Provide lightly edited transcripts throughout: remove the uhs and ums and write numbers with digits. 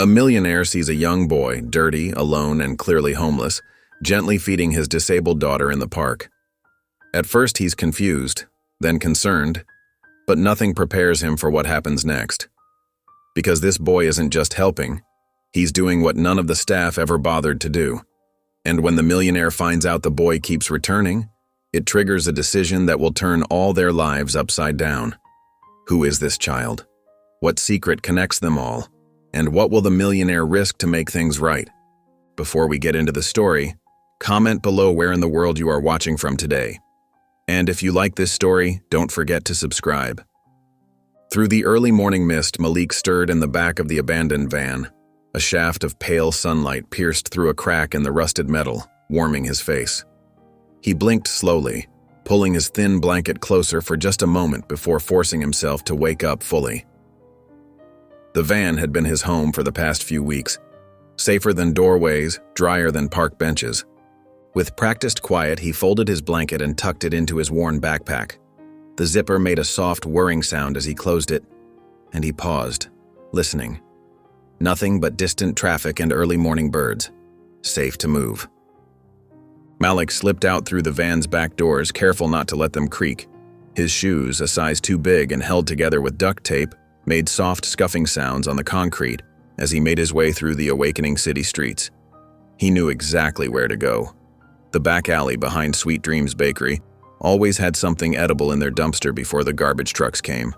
A millionaire sees a young boy, dirty, alone, and clearly homeless, gently feeding his disabled daughter in the park. At first he's confused, then concerned, but nothing prepares him for what happens next. Because this boy isn't just helping, he's doing what none of the staff ever bothered to do. And when the millionaire finds out the boy keeps returning, it triggers a decision that will turn all their lives upside down. Who is this child? What secret connects them all? And what will the millionaire risk to make things right? Before we get into the story, comment below where in the world you are watching from today. And if you like this story, don't forget to subscribe. Through the early morning mist, Malik stirred in the back of the abandoned van. A shaft of pale sunlight pierced through a crack in the rusted metal, warming his face. He blinked slowly, pulling his thin blanket closer for just a moment before forcing himself to wake up fully. The van had been his home for the past few weeks, safer than doorways, drier than park benches. With practiced quiet, he folded his blanket and tucked it into his worn backpack. The zipper made a soft whirring sound as he closed it, and he paused, listening. Nothing but distant traffic and early morning birds. Safe to move. Malik slipped out through the van's back doors, careful not to let them creak. His shoes, a size too big and held together with duct tape, made soft scuffing sounds on the concrete as he made his way through the awakening city streets. He knew exactly where to go. The back alley behind Sweet Dreams Bakery always had something edible in their dumpster before the garbage trucks came.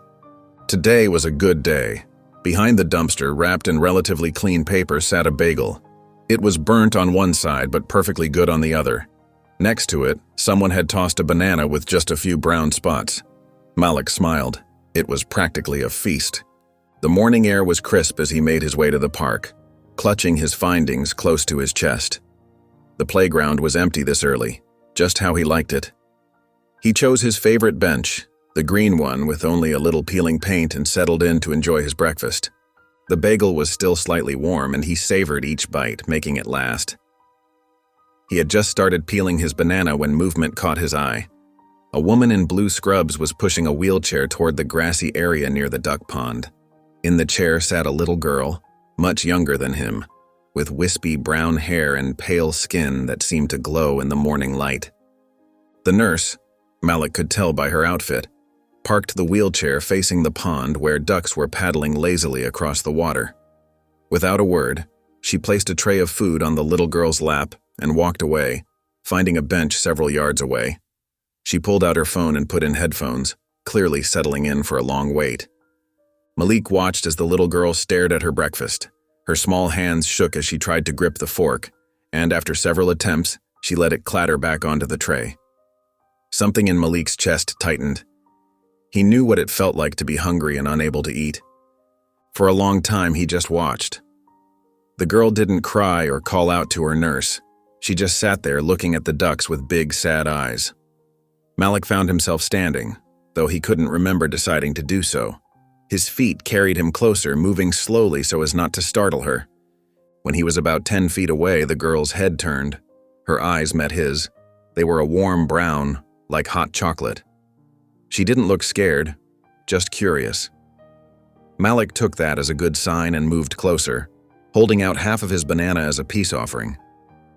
Today was a good day. Behind the dumpster, wrapped in relatively clean paper, sat a bagel. It was burnt on one side but perfectly good on the other. Next to it, someone had tossed a banana with just a few brown spots. Malik smiled. It was practically a feast. The morning air was crisp as he made his way to the park, clutching his findings close to his chest. The playground was empty this early, just how he liked it. He chose his favorite bench, the green one with only a little peeling paint, and settled in to enjoy his breakfast. The bagel was still slightly warm, and he savored each bite, making it last. He had just started peeling his banana when movement caught his eye. A woman in blue scrubs was pushing a wheelchair toward the grassy area near the duck pond. In the chair sat a little girl, much younger than him, with wispy brown hair and pale skin that seemed to glow in the morning light. The nurse, Malik could tell by her outfit, parked the wheelchair facing the pond where ducks were paddling lazily across the water. Without a word, she placed a tray of food on the little girl's lap and walked away, finding a bench several yards away. She pulled out her phone and put in headphones, clearly settling in for a long wait. Malik watched as the little girl stared at her breakfast. Her small hands shook as she tried to grip the fork, and after several attempts, she let it clatter back onto the tray. Something in Malik's chest tightened. He knew what it felt like to be hungry and unable to eat. For a long time, he just watched. The girl didn't cry or call out to her nurse. She just sat there looking at the ducks with big, sad eyes. Malik found himself standing, though he couldn't remember deciding to do so. His feet carried him closer, moving slowly so as not to startle her. When he was about 10 feet away, the girl's head turned. Her eyes met his. They were a warm brown, like hot chocolate. She didn't look scared, just curious. Malik took that as a good sign and moved closer, holding out half of his banana as a peace offering.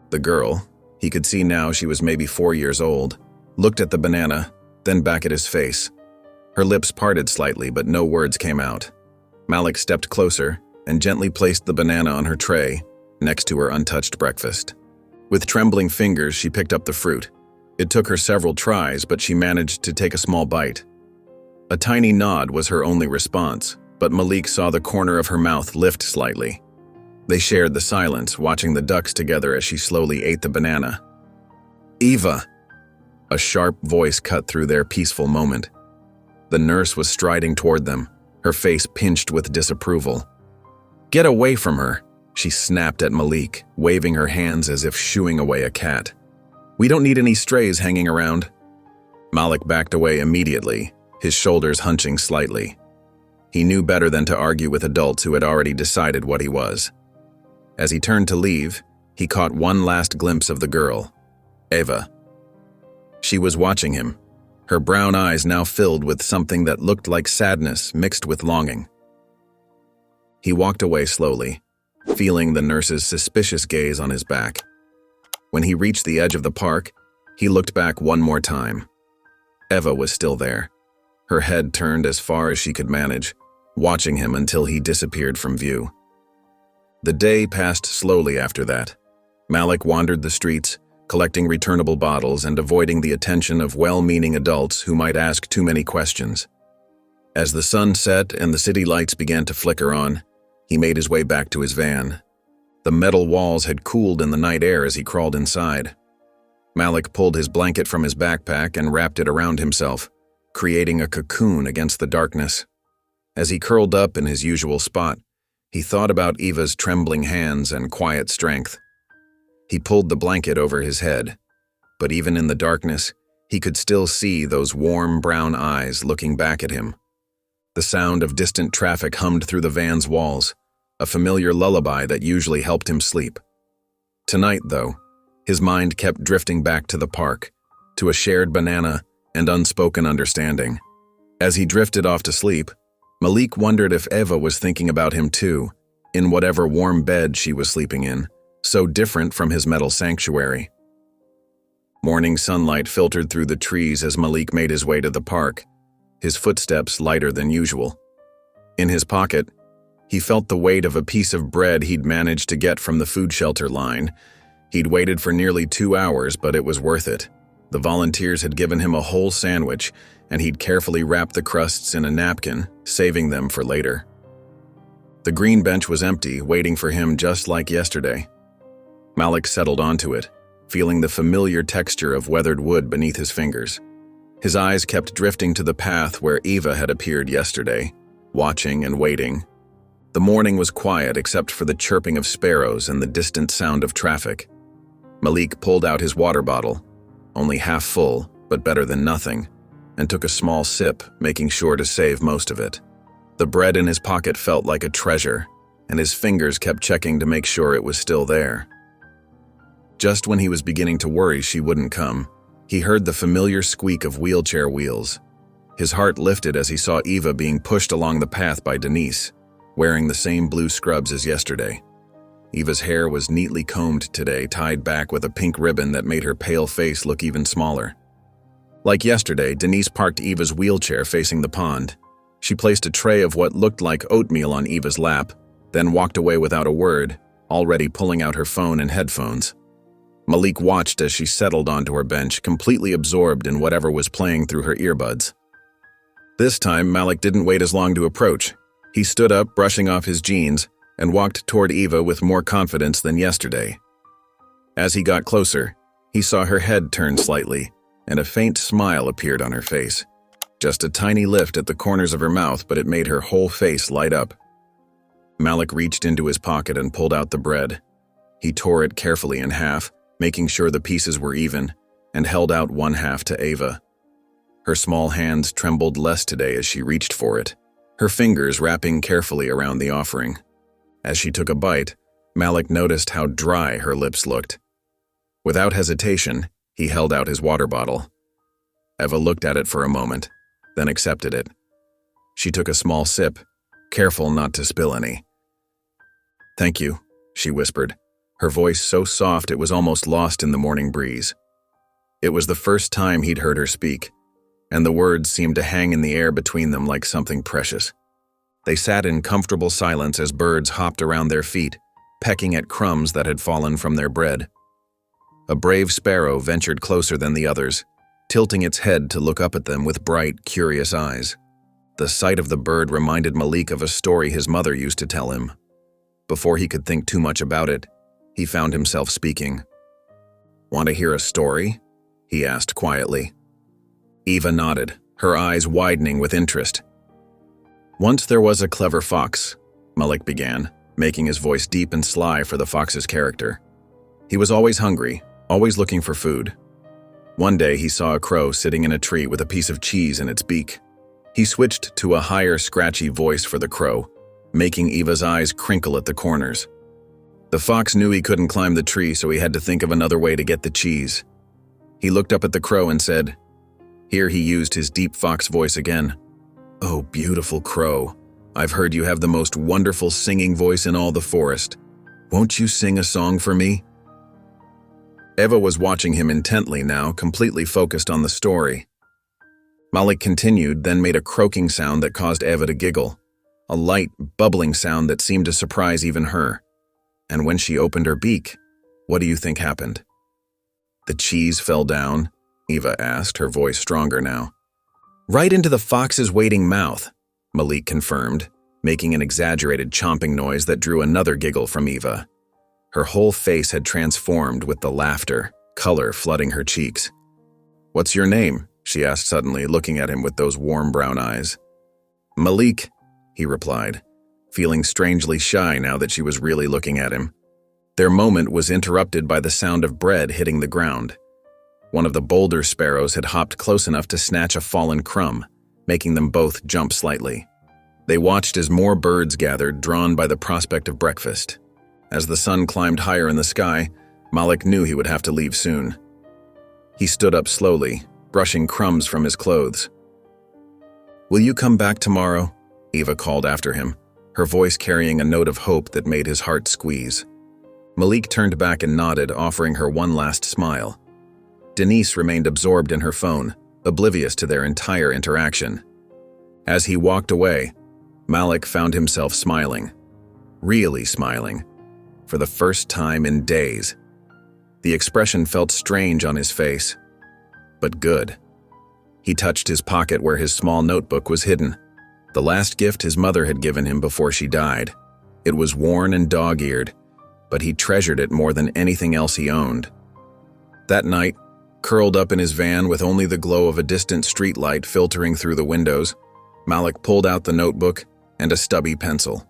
The girl, he could see now she was maybe 4 years old, looked at the banana, then back at his face. Her lips parted slightly, but no words came out. Malik stepped closer and gently placed the banana on her tray, next to her untouched breakfast. With trembling fingers, she picked up the fruit. It took her several tries, but she managed to take a small bite. A tiny nod was her only response, but Malik saw the corner of her mouth lift slightly. They shared the silence, watching the ducks together as she slowly ate the banana. "Eva!" A sharp voice cut through their peaceful moment. The nurse was striding toward them, her face pinched with disapproval. "Get away from her!" she snapped at Malik, waving her hands as if shooing away a cat. "We don't need any strays hanging around." Malik backed away immediately, his shoulders hunching slightly. He knew better than to argue with adults who had already decided what he was. As he turned to leave, he caught one last glimpse of the girl, Eva. She was watching him, her brown eyes now filled with something that looked like sadness mixed with longing. He walked away slowly, feeling the nurse's suspicious gaze on his back. When he reached the edge of the park, he looked back one more time. Eva was still there, her head turned as far as she could manage, watching him until he disappeared from view. The day passed slowly after that. Malik wandered the streets, collecting returnable bottles and avoiding the attention of well-meaning adults who might ask too many questions. As the sun set and the city lights began to flicker on, he made his way back to his van. The metal walls had cooled in the night air as he crawled inside. Malik pulled his blanket from his backpack and wrapped it around himself, creating a cocoon against the darkness. As he curled up in his usual spot, he thought about Eva's trembling hands and quiet strength. He pulled the blanket over his head, but even in the darkness, he could still see those warm brown eyes looking back at him. The sound of distant traffic hummed through the van's walls, a familiar lullaby that usually helped him sleep. Tonight, though, his mind kept drifting back to the park, to a shared banana and unspoken understanding. As he drifted off to sleep, Malik wondered if Eva was thinking about him too, in whatever warm bed she was sleeping in, so different from his metal sanctuary. Morning sunlight filtered through the trees as Malik made his way to the park, his footsteps lighter than usual. In his pocket, he felt the weight of a piece of bread he'd managed to get from the food shelter line. He'd waited for nearly 2 hours, but it was worth it. The volunteers had given him a whole sandwich, and he'd carefully wrapped the crusts in a napkin, saving them for later. The green bench was empty, waiting for him just like yesterday. Malik settled onto it, feeling the familiar texture of weathered wood beneath his fingers. His eyes kept drifting to the path where Eva had appeared yesterday, watching and waiting. The morning was quiet except for the chirping of sparrows and the distant sound of traffic. Malik pulled out his water bottle, only half full, but better than nothing, and took a small sip, making sure to save most of it. The bread in his pocket felt like a treasure, and his fingers kept checking to make sure it was still there. Just when he was beginning to worry she wouldn't come, he heard the familiar squeak of wheelchair wheels. His heart lifted as he saw Eva being pushed along the path by Denise, wearing the same blue scrubs as yesterday. Eva's hair was neatly combed today, tied back with a pink ribbon that made her pale face look even smaller. Like yesterday, Denise parked Eva's wheelchair facing the pond. She placed a tray of what looked like oatmeal on Eva's lap, then walked away without a word, already pulling out her phone and headphones. Malik watched as she settled onto her bench, completely absorbed in whatever was playing through her earbuds. This time, Malik didn't wait as long to approach. He stood up, brushing off his jeans, and walked toward Eva with more confidence than yesterday. As he got closer, he saw her head turn slightly, and a faint smile appeared on her face. Just a tiny lift at the corners of her mouth, but it made her whole face light up. Malik reached into his pocket and pulled out the bread. He tore it carefully in half, making sure the pieces were even, and held out one half to Eva. Her small hands trembled less today as she reached for it, her fingers wrapping carefully around the offering. As she took a bite, Malik noticed how dry her lips looked. Without hesitation, he held out his water bottle. Eva looked at it for a moment, then accepted it. She took a small sip, careful not to spill any. "Thank you," she whispered, her voice so soft it was almost lost in the morning breeze. It was the first time he'd heard her speak, and the words seemed to hang in the air between them like something precious. They sat in comfortable silence as birds hopped around their feet, pecking at crumbs that had fallen from their bread. A brave sparrow ventured closer than the others, tilting its head to look up at them with bright, curious eyes. The sight of the bird reminded Malik of a story his mother used to tell him. Before he could think too much about it, he found himself speaking. "Want to hear a story?" he asked quietly. Eva nodded, her eyes widening with interest. "Once there was a clever fox," Malik began, making his voice deep and sly for the fox's character. He was always hungry, always looking for food. One day he saw a crow sitting in a tree with a piece of cheese in its beak. He switched to a higher, scratchy voice for the crow, making Eva's eyes crinkle at the corners. The fox knew he couldn't climb the tree, so he had to think of another way to get the cheese. He looked up at the crow and said, here he used his deep fox voice again, "Oh, beautiful crow, I've heard you have the most wonderful singing voice in all the forest. Won't you sing a song for me?" Eva was watching him intently now, completely focused on the story. Malik continued, then made a croaking sound that caused Eva to giggle, a light, bubbling sound that seemed to surprise even her. And when she opened her beak, what do you think happened? "The cheese fell down?" Eva asked, her voice stronger now. "Right into the fox's waiting mouth," Malik confirmed, making an exaggerated chomping noise that drew another giggle from Eva. Her whole face had transformed with the laughter, color flooding her cheeks. "What's your name?" she asked suddenly, looking at him with those warm brown eyes. "Malik," he replied, feeling strangely shy now that she was really looking at him. Their moment was interrupted by the sound of bread hitting the ground. One of the boulder sparrows had hopped close enough to snatch a fallen crumb, making them both jump slightly. They watched as more birds gathered, drawn by the prospect of breakfast. As the sun climbed higher in the sky, Malik knew he would have to leave soon. He stood up slowly, brushing crumbs from his clothes. "Will you come back tomorrow?" Eva called after him, her voice carrying a note of hope that made his heart squeeze. Malik turned back and nodded, offering her one last smile. Denise remained absorbed in her phone, oblivious to their entire interaction. As he walked away, Malik found himself smiling. Really smiling. For the first time in days. The expression felt strange on his face, but good. He touched his pocket where his small notebook was hidden, the last gift his mother had given him before she died. It was worn and dog-eared, but he treasured it more than anything else he owned. That night, curled up in his van with only the glow of a distant streetlight filtering through the windows, Malik pulled out the notebook and a stubby pencil.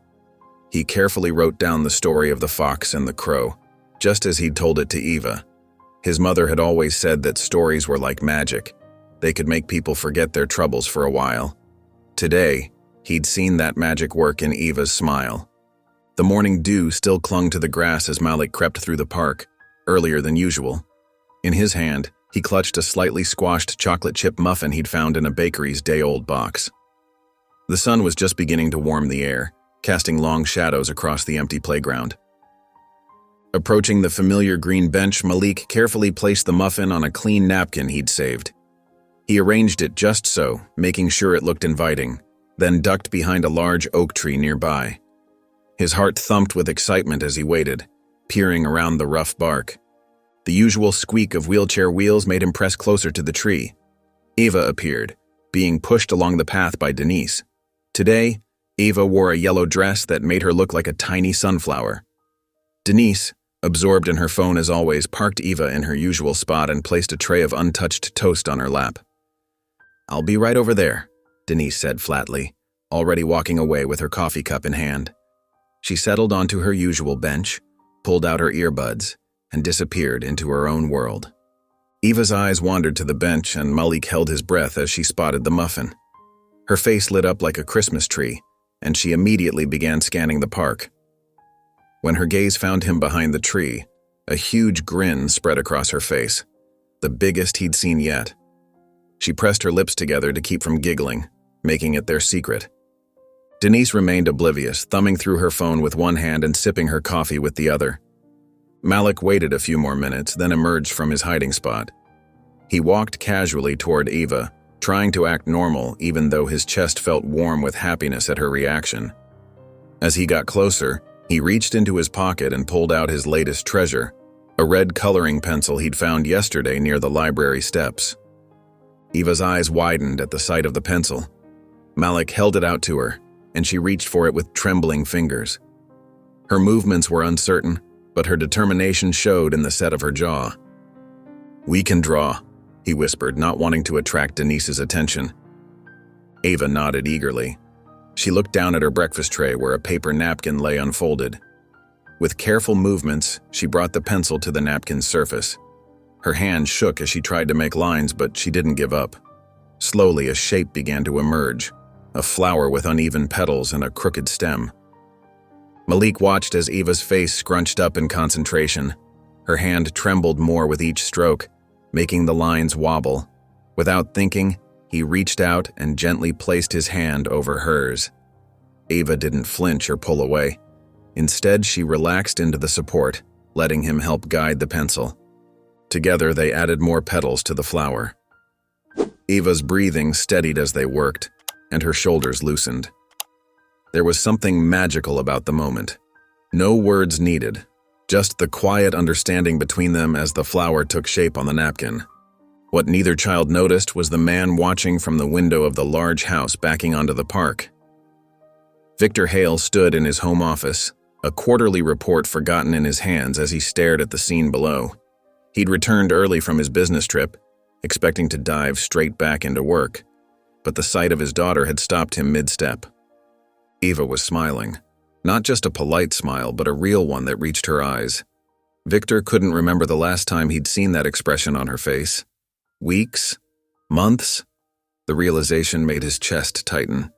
He carefully wrote down the story of the fox and the crow, just as he'd told it to Eva. His mother had always said that stories were like magic. They could make people forget their troubles for a while. Today, he'd seen that magic work in Eva's smile. The morning dew still clung to the grass as Malik crept through the park, earlier than usual. In his hand, he clutched a slightly squashed chocolate chip muffin he'd found in a bakery's day-old box. The sun was just beginning to warm the air, casting long shadows across the empty playground. Approaching the familiar green bench, Malik carefully placed the muffin on a clean napkin he'd saved. He arranged it just so, making sure it looked inviting, then ducked behind a large oak tree nearby. His heart thumped with excitement as he waited, peering around the rough bark. The usual squeak of wheelchair wheels made him press closer to the tree. Eva appeared, being pushed along the path by Denise. Today, Eva wore a yellow dress that made her look like a tiny sunflower. Denise, absorbed in her phone as always, parked Eva in her usual spot and placed a tray of untouched toast on her lap. "I'll be right over there," Denise said flatly, already walking away with her coffee cup in hand. She settled onto her usual bench, pulled out her earbuds, and disappeared into her own world. Eva's eyes wandered to the bench, and Malik held his breath as she spotted the muffin. Her face lit up like a Christmas tree, and she immediately began scanning the park. When her gaze found him behind the tree, a huge grin spread across her face, the biggest he'd seen yet. She pressed her lips together to keep from giggling, making it their secret. Denise remained oblivious, thumbing through her phone with one hand and sipping her coffee with the other. Malik waited a few more minutes, then emerged from his hiding spot. He walked casually toward Eva, trying to act normal even though his chest felt warm with happiness at her reaction. As he got closer, he reached into his pocket and pulled out his latest treasure, a red coloring pencil he'd found yesterday near the library steps. Eva's eyes widened at the sight of the pencil. Malik held it out to her, and she reached for it with trembling fingers. Her movements were uncertain, but her determination showed in the set of her jaw. "We can draw," he whispered, not wanting to attract Denise's attention. Eva nodded eagerly. She looked down at her breakfast tray where a paper napkin lay unfolded. With careful movements, she brought the pencil to the napkin's surface. Her hand shook as she tried to make lines, but she didn't give up. Slowly, a shape began to emerge, a flower with uneven petals and a crooked stem. Malik watched as Eva's face scrunched up in concentration. Her hand trembled more with each stroke, making the lines wobble. Without thinking, he reached out and gently placed his hand over hers. Eva didn't flinch or pull away. Instead, she relaxed into the support, letting him help guide the pencil. Together, they added more petals to the flower. Eva's breathing steadied as they worked, and her shoulders loosened. There was something magical about the moment. No words needed, just the quiet understanding between them as the flower took shape on the napkin. What neither child noticed was the man watching from the window of the large house backing onto the park. Victor Hale stood in his home office, a quarterly report forgotten in his hands as he stared at the scene below. He'd returned early from his business trip, expecting to dive straight back into work, but the sight of his daughter had stopped him mid-step. Eva was smiling. Not just a polite smile, but a real one that reached her eyes. Victor couldn't remember the last time he'd seen that expression on her face. Weeks? Months? The realization made his chest tighten.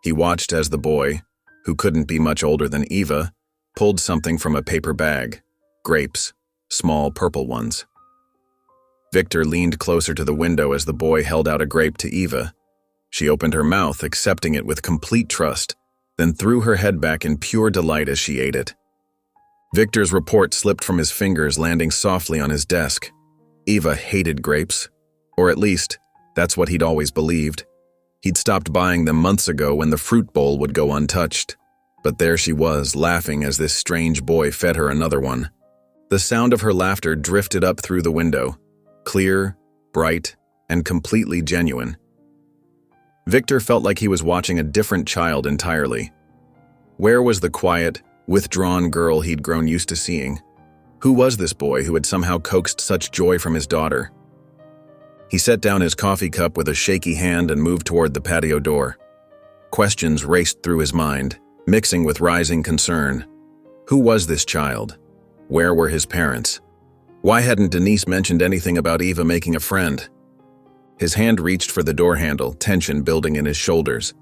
He watched as the boy, who couldn't be much older than Eva, pulled something from a paper bag. Grapes. Small purple ones. Victor leaned closer to the window as the boy held out a grape to Eva. She opened her mouth, accepting it with complete trust, then threw her head back in pure delight as she ate it. Victor's report slipped from his fingers, landing softly on his desk. Eva hated grapes, or at least, that's what he'd always believed. He'd stopped buying them months ago when the fruit bowl would go untouched. But there she was, laughing as this strange boy fed her another one. The sound of her laughter drifted up through the window, clear, bright, and completely genuine. Victor felt like he was watching a different child entirely. Where was the quiet, withdrawn girl he'd grown used to seeing? Who was this boy who had somehow coaxed such joy from his daughter? He set down his coffee cup with a shaky hand and moved toward the patio door. Questions raced through his mind, mixing with rising concern. Who was this child? Where were his parents? Why hadn't Denise mentioned anything about Eva making a friend? His hand reached for the door handle, tension building in his shoulders.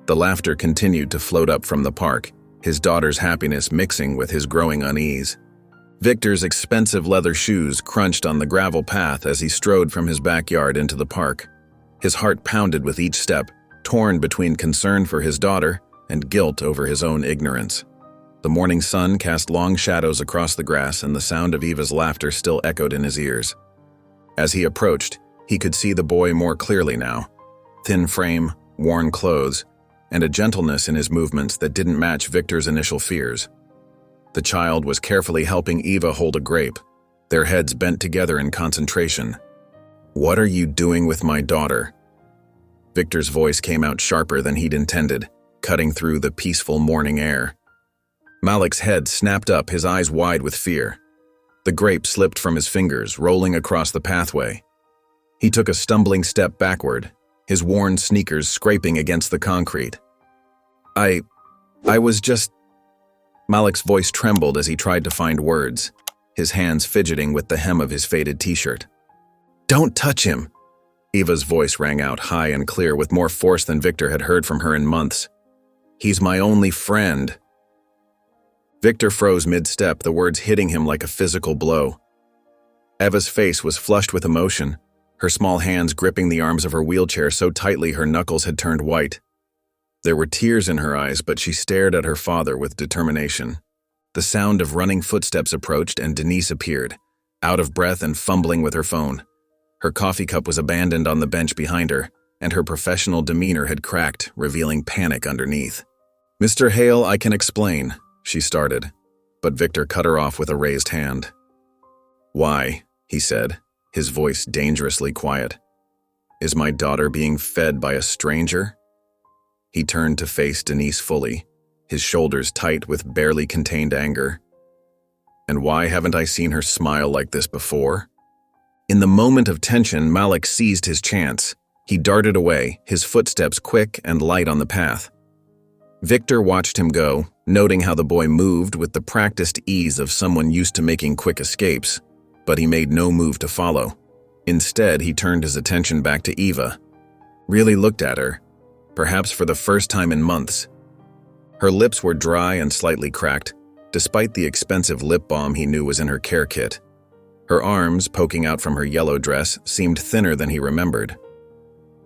The laughter continued to float up from the park, his daughter's happiness mixing with his growing unease. Victor's expensive leather shoes crunched on the gravel path as he strode from his backyard into the park. His heart pounded with each step, torn between concern for his daughter and guilt over his own ignorance. The morning sun cast long shadows across the grass, and the sound of Eva's laughter still echoed in his ears. As he approached, he could see the boy more clearly now. Thin frame, worn clothes, and a gentleness in his movements that didn't match Victor's initial fears. The child was carefully helping Eva hold a grape, their heads bent together in concentration. "What are you doing with my daughter?" Victor's voice came out sharper than he'd intended, cutting through the peaceful morning air. Malik's head snapped up, his eyes wide with fear. The grape slipped from his fingers, rolling across the pathway. He took a stumbling step backward, his worn sneakers scraping against the concrete. I was just... Malik's voice trembled as he tried to find words, his hands fidgeting with the hem of his faded t-shirt. "Don't touch him!" Eva's voice rang out high and clear with more force than Victor had heard from her in months. "He's my only friend." Victor froze mid-step, the words hitting him like a physical blow. Eva's face was flushed with emotion, her small hands gripping the arms of her wheelchair so tightly her knuckles had turned white. There were tears in her eyes, but she stared at her father with determination. The sound of running footsteps approached, and Denise appeared, out of breath and fumbling with her phone. Her coffee cup was abandoned on the bench behind her, and her professional demeanor had cracked, revealing panic underneath. "Mr. Hale, I can explain," she started, but Victor cut her off with a raised hand. "Why?" he said, his voice dangerously quiet. "Is my daughter being fed by a stranger?" He turned to face Denise fully, his shoulders tight with barely contained anger. "And why haven't I seen her smile like this before?" In the moment of tension, Malik seized his chance. He darted away, his footsteps quick and light on the path. Victor watched him go, noting how the boy moved with the practiced ease of someone used to making quick escapes, but he made no move to follow. Instead, he turned his attention back to Eva, really looked at her, perhaps for the first time in months. Her lips were dry and slightly cracked, despite the expensive lip balm he knew was in her care kit. Her arms, poking out from her yellow dress, seemed thinner than he remembered.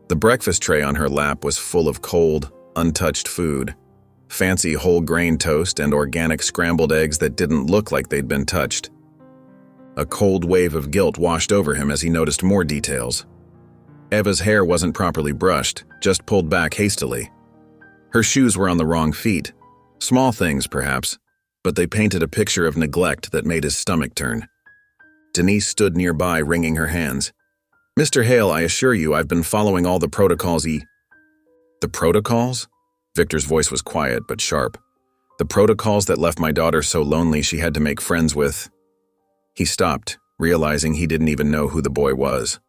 The breakfast tray on her lap was full of cold, untouched food. fancy whole grain toast and organic scrambled eggs that didn't look like they'd been touched. A cold wave of guilt washed over him as he noticed more details. Eva's hair wasn't properly brushed, just pulled back hastily. Her shoes were on the wrong feet. Small things, perhaps, but they painted a picture of neglect that made his stomach turn. Denise stood nearby, wringing her hands. "Mr. Hale, I assure you I've been following all the protocols The protocols?" Victor's voice was quiet but sharp. "The protocols that left my daughter so lonely she had to make friends with..." He stopped, realizing he didn't even know who the boy was.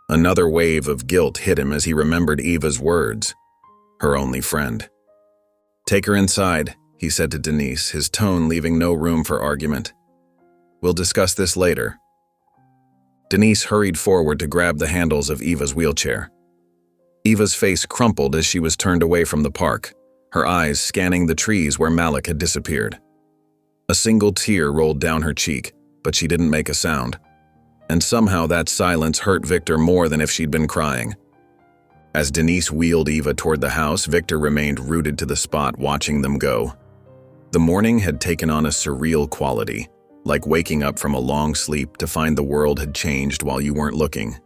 Another wave of guilt hit him as he remembered Eva's words. Her only friend. "Take her inside," he said to Denise, his tone leaving no room for argument. "We'll discuss this later." Denise hurried forward to grab the handles of Eva's wheelchair. Eva's face crumpled as she was turned away from the park, her eyes scanning the trees where Malik had disappeared. A single tear rolled down her cheek, but she didn't make a sound. And somehow that silence hurt Victor more than if she'd been crying. As Denise wheeled Eva toward the house, Victor remained rooted to the spot, watching them go. The morning had taken on a surreal quality, like waking up from a long sleep to find the world had changed while you weren't looking.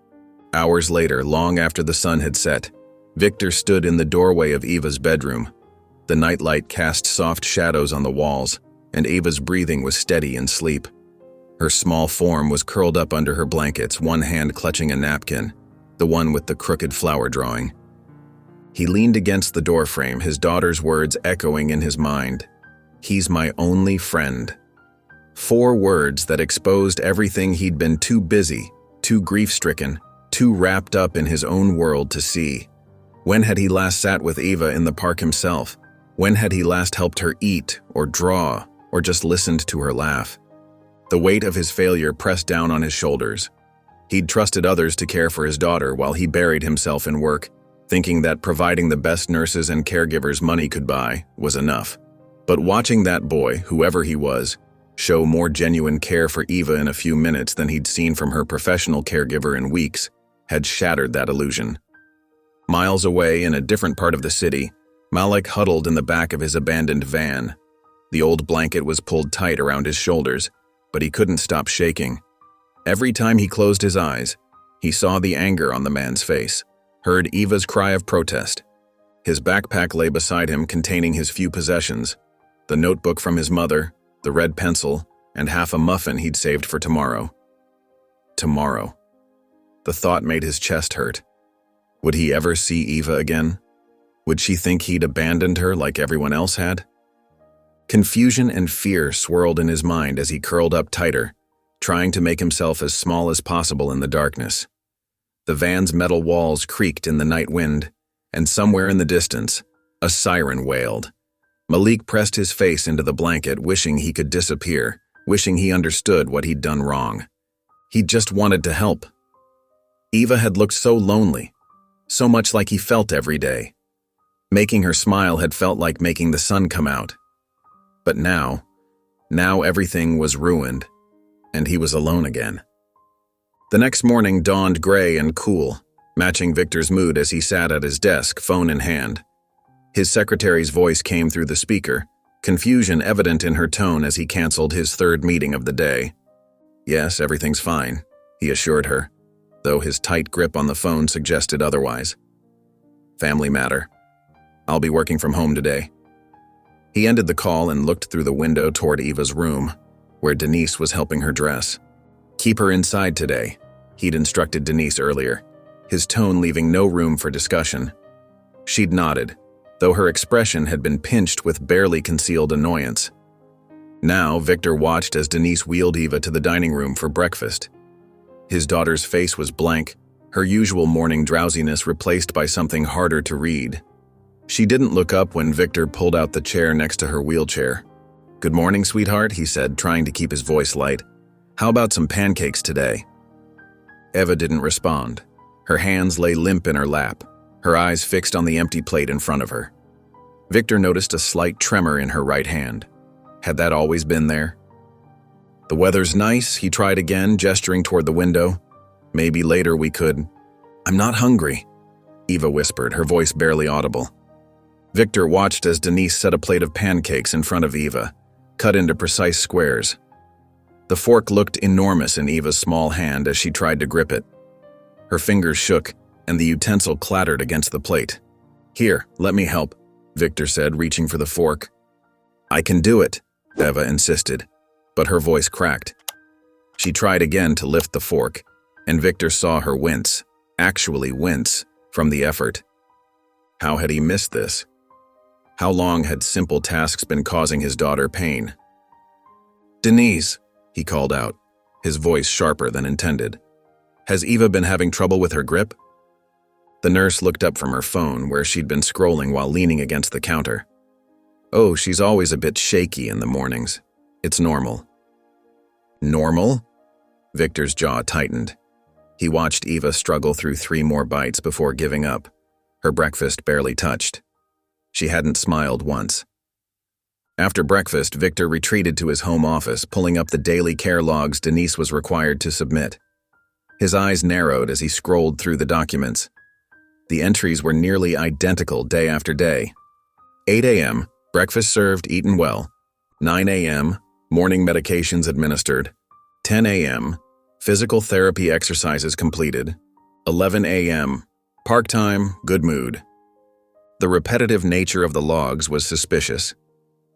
Hours later, long after the sun had set, Victor stood in the doorway of Eva's bedroom. The nightlight cast soft shadows on the walls, and Eva's breathing was steady in sleep. Her small form was curled up under her blankets, one hand clutching a napkin, the one with the crooked flower drawing. He leaned against the doorframe, his daughter's words echoing in his mind. "He's my only friend." 4 words that exposed everything he'd been too busy, too grief-stricken, too wrapped up in his own world to see. When had he last sat with Eva in the park himself? When had he last helped her eat, or draw, or just listened to her laugh? The weight of his failure pressed down on his shoulders. He'd trusted others to care for his daughter while he buried himself in work, thinking that providing the best nurses and caregivers money could buy was enough. But watching that boy, whoever he was, show more genuine care for Eva in a few minutes than he'd seen from her professional caregiver in weeks had shattered that illusion. Miles away in a different part of the city, Malik huddled in the back of his abandoned van. The old blanket was pulled tight around his shoulders, but he couldn't stop shaking. Every time he closed his eyes, he saw the anger on the man's face, heard Eva's cry of protest. His backpack lay beside him, containing his few possessions, the notebook from his mother, the red pencil, and half a muffin he'd saved for tomorrow. Tomorrow. The thought made his chest hurt. Would he ever see Eva again? Would she think he'd abandoned her like everyone else had? Confusion and fear swirled in his mind as he curled up tighter, trying to make himself as small as possible in the darkness. The van's metal walls creaked in the night wind, and somewhere in the distance, a siren wailed. Malik pressed his face into the blanket, wishing he could disappear, wishing he understood what he'd done wrong. He just wanted to help. Eva had looked so lonely, so much like he felt every day. Making her smile had felt like making the sun come out. But now everything was ruined, and he was alone again. The next morning dawned gray and cool, matching Victor's mood as he sat at his desk, phone in hand. His secretary's voice came through the speaker, confusion evident in her tone as he canceled his 3rd meeting of the day. "Yes, everything's fine," he assured her, though his tight grip on the phone suggested otherwise. "Family matter. I'll be working from home today." He ended the call and looked through the window toward Eva's room, where Denise was helping her dress. "Keep her inside today," he'd instructed Denise earlier, his tone leaving no room for discussion. She'd nodded, though her expression had been pinched with barely concealed annoyance. Now, Victor watched as Denise wheeled Eva to the dining room for breakfast. His daughter's face was blank, her usual morning drowsiness replaced by something harder to read. She didn't look up when Victor pulled out the chair next to her wheelchair. "Good morning, sweetheart," he said, trying to keep his voice light. "How about some pancakes today?" Eva didn't respond. Her hands lay limp in her lap, her eyes fixed on the empty plate in front of her. Victor noticed a slight tremor in her right hand. Had that always been there? "The weather's nice," he tried again, gesturing toward the window. "Maybe later we could..." "I'm not hungry," Eva whispered, her voice barely audible. Victor watched as Denise set a plate of pancakes in front of Eva, cut into precise squares. The fork looked enormous in Eva's small hand as she tried to grip it. Her fingers shook, and the utensil clattered against the plate. "Here, let me help," Victor said, reaching for the fork. "I can do it," Eva insisted, but her voice cracked. She tried again to lift the fork, and Victor saw her wince, actually wince, from the effort. How had he missed this? How long had simple tasks been causing his daughter pain? "Denise," he called out, his voice sharper than intended. "Has Eva been having trouble with her grip?" The nurse looked up from her phone, where she'd been scrolling while leaning against the counter. "Oh, she's always a bit shaky in the mornings. It's normal." "Normal?" Victor's jaw tightened. He watched Eva struggle through 3 more bites before giving up, her breakfast barely touched. She hadn't smiled once. After breakfast, Victor retreated to his home office, pulling up the daily care logs Denise was required to submit. His eyes narrowed as he scrolled through the documents. The entries were nearly identical day after day. 8 a.m., breakfast served, eaten well. 9 a.m., morning medications administered. 10 a.m., physical therapy exercises completed. 11 a.m., park time, good mood. The repetitive nature of the logs was suspicious.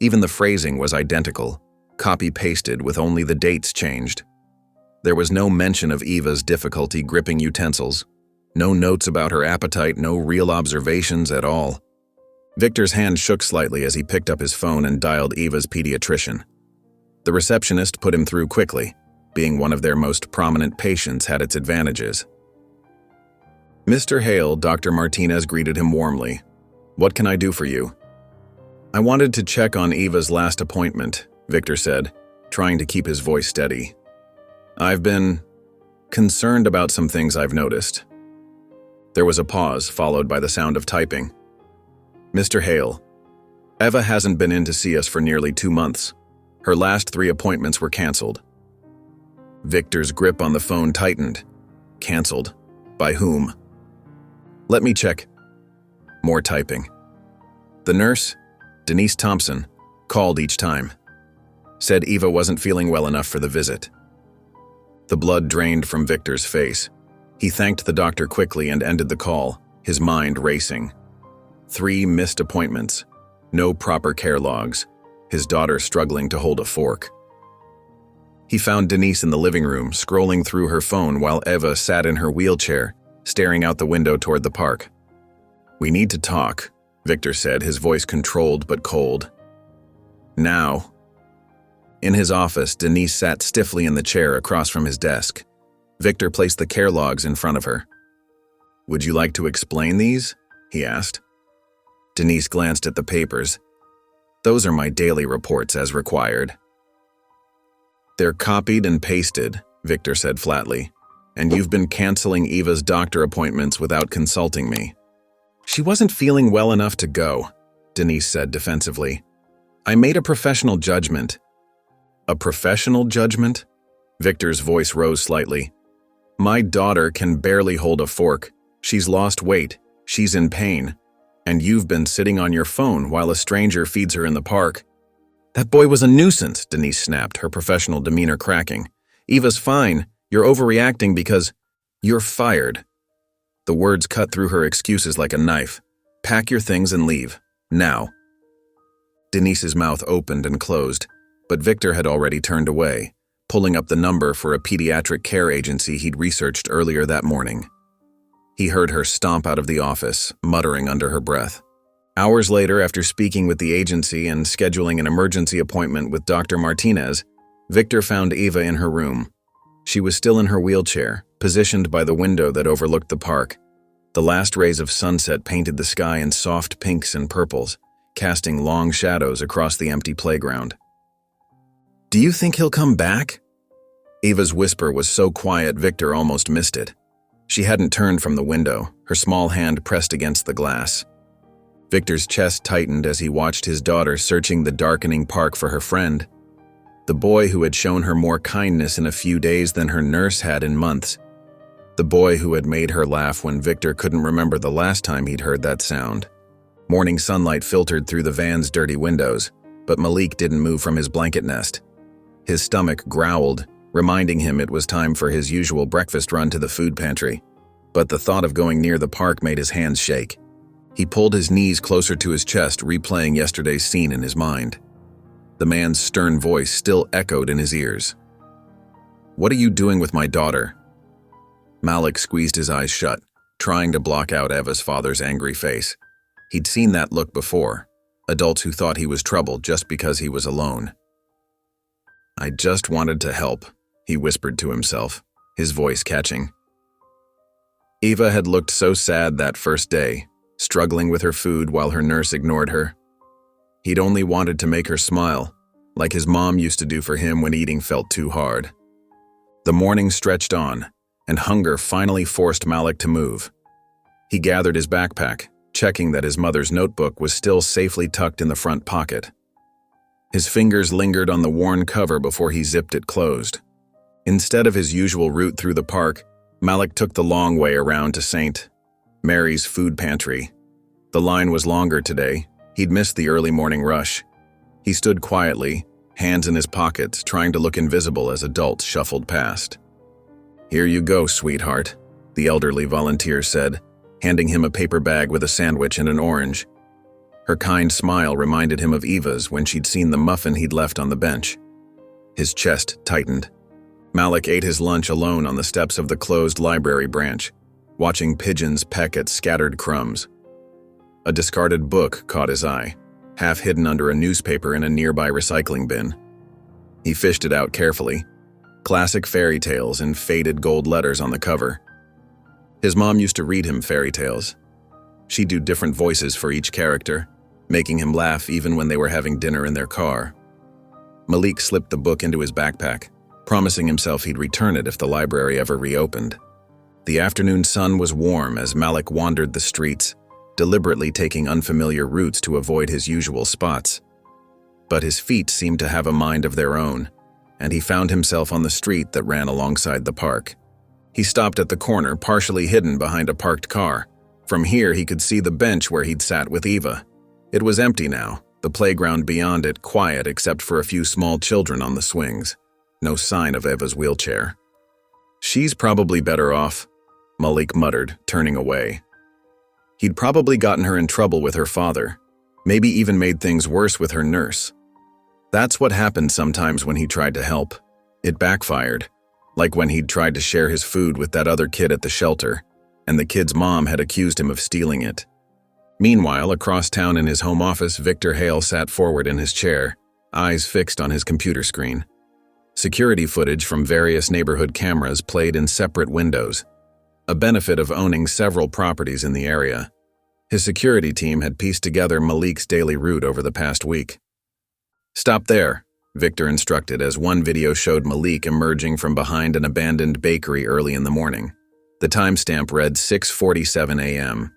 Even the phrasing was identical, copy-pasted with only the dates changed. There was no mention of Eva's difficulty gripping utensils, no notes about her appetite, no real observations at all. Victor's hand shook slightly as he picked up his phone and dialed Eva's pediatrician. The receptionist put him through quickly. Being one of their most prominent patients had its advantages. "Mr. Hale," Dr. Martinez greeted him warmly. "What can I do for you?" "I wanted to check on Eva's last appointment," Victor said, trying to keep his voice steady. "I've been concerned about some things I've noticed." There was a pause, followed by the sound of typing. "Mr. Hale, Eva hasn't been in to see us for nearly 2 months. Her last 3 appointments were canceled." Victor's grip on the phone tightened. Canceled? By whom? "Let me check." More typing. The nurse, Denise Thompson, called each time. Said Eva wasn't feeling well enough for the visit. The blood drained from Victor's face. He thanked the doctor quickly and ended the call, his mind racing. 3 missed appointments, no proper care logs, his daughter struggling to hold a fork. He found Denise in the living room, scrolling through her phone while Eva sat in her wheelchair, staring out the window toward the park. "We need to talk," Victor said, his voice controlled but cold. "Now." In his office, Denise sat stiffly in the chair across from his desk. Victor placed the care logs in front of her. "Would you like to explain these?" he asked. Denise glanced at the papers. "Those are my daily reports as required." "They're copied and pasted," Victor said flatly, "and you've been canceling Eva's doctor appointments without consulting me." "She wasn't feeling well enough to go," Denise said defensively. "I made a professional judgment." "A professional judgment?" Victor's voice rose slightly. "My daughter can barely hold a fork. She's lost weight. She's in pain. And you've been sitting on your phone while a stranger feeds her in the park." "That boy was a nuisance," Denise snapped, her professional demeanor cracking. "Eva's fine. You're overreacting because you're fired." The words cut through her excuses like a knife. "Pack your things and leave. Now." Denise's mouth opened and closed, but Victor had already turned away, pulling up the number for a pediatric care agency he'd researched earlier that morning. He heard her stomp out of the office, muttering under her breath. Hours later, after speaking with the agency and scheduling an emergency appointment with Dr. Martinez, Victor found Eva in her room. She was still in her wheelchair, positioned by the window that overlooked the park. The last rays of sunset painted the sky in soft pinks and purples, casting long shadows across the empty playground. "Do you think he'll come back?" Eva's whisper was so quiet Victor almost missed it. She hadn't turned from the window, her small hand pressed against the glass. Victor's chest tightened as he watched his daughter searching the darkening park for her friend. The boy who had shown her more kindness in a few days than her nurse had in months. The boy who had made her laugh when Victor couldn't remember the last time he'd heard that sound. Morning sunlight filtered through the van's dirty windows, but Malik didn't move from his blanket nest. His stomach growled, reminding him it was time for his usual breakfast run to the food pantry. But the thought of going near the park made his hands shake. He pulled his knees closer to his chest, replaying yesterday's scene in his mind. The man's stern voice still echoed in his ears. "What are you doing with my daughter?" Malik squeezed his eyes shut, trying to block out Eva's father's angry face. He'd seen that look before, adults who thought he was trouble just because he was alone. "I just wanted to help," he whispered to himself, his voice catching. Eva had looked so sad that first day, struggling with her food while her nurse ignored her. He'd only wanted to make her smile, like his mom used to do for him when eating felt too hard. The morning stretched on, and hunger finally forced Malik to move. He gathered his backpack, checking that his mother's notebook was still safely tucked in the front pocket. His fingers lingered on the worn cover before he zipped it closed. Instead of his usual route through the park, Malik took the long way around to St. Mary's food pantry. The line was longer today. He'd missed the early morning rush. He stood quietly, hands in his pockets, trying to look invisible as adults shuffled past. "Here you go, sweetheart," the elderly volunteer said, handing him a paper bag with a sandwich and an orange. Her kind smile reminded him of Eva's when she'd seen the muffin he'd left on the bench. His chest tightened. Malik ate his lunch alone on the steps of the closed library branch, watching pigeons peck at scattered crumbs. A discarded book caught his eye, half hidden under a newspaper in a nearby recycling bin. He fished it out carefully. Classic fairy tales in faded gold letters on the cover. His mom used to read him fairy tales. She'd do different voices for each character, making him laugh even when they were having dinner in their car. Malik slipped the book into his backpack, promising himself he'd return it if the library ever reopened. The afternoon sun was warm as Malik wandered the streets, deliberately taking unfamiliar routes to avoid his usual spots. But his feet seemed to have a mind of their own, and he found himself on the street that ran alongside the park. He stopped at the corner, partially hidden behind a parked car. From here, he could see the bench where he'd sat with Eva. It was empty now, the playground beyond it quiet except for a few small children on the swings. No sign of Eva's wheelchair. "She's probably better off," Malik muttered, turning away. He'd probably gotten her in trouble with her father, maybe even made things worse with her nurse. That's what happened sometimes when he tried to help. It backfired, like when he'd tried to share his food with that other kid at the shelter, and the kid's mom had accused him of stealing it. Meanwhile, across town in his home office, Victor Hale sat forward in his chair, eyes fixed on his computer screen. Security footage from various neighborhood cameras played in separate windows, a benefit of owning several properties in the area. His security team had pieced together Malik's daily route over the past week. "Stop there," Victor instructed as one video showed Malik emerging from behind an abandoned bakery early in the morning. The timestamp read 6:47 a.m.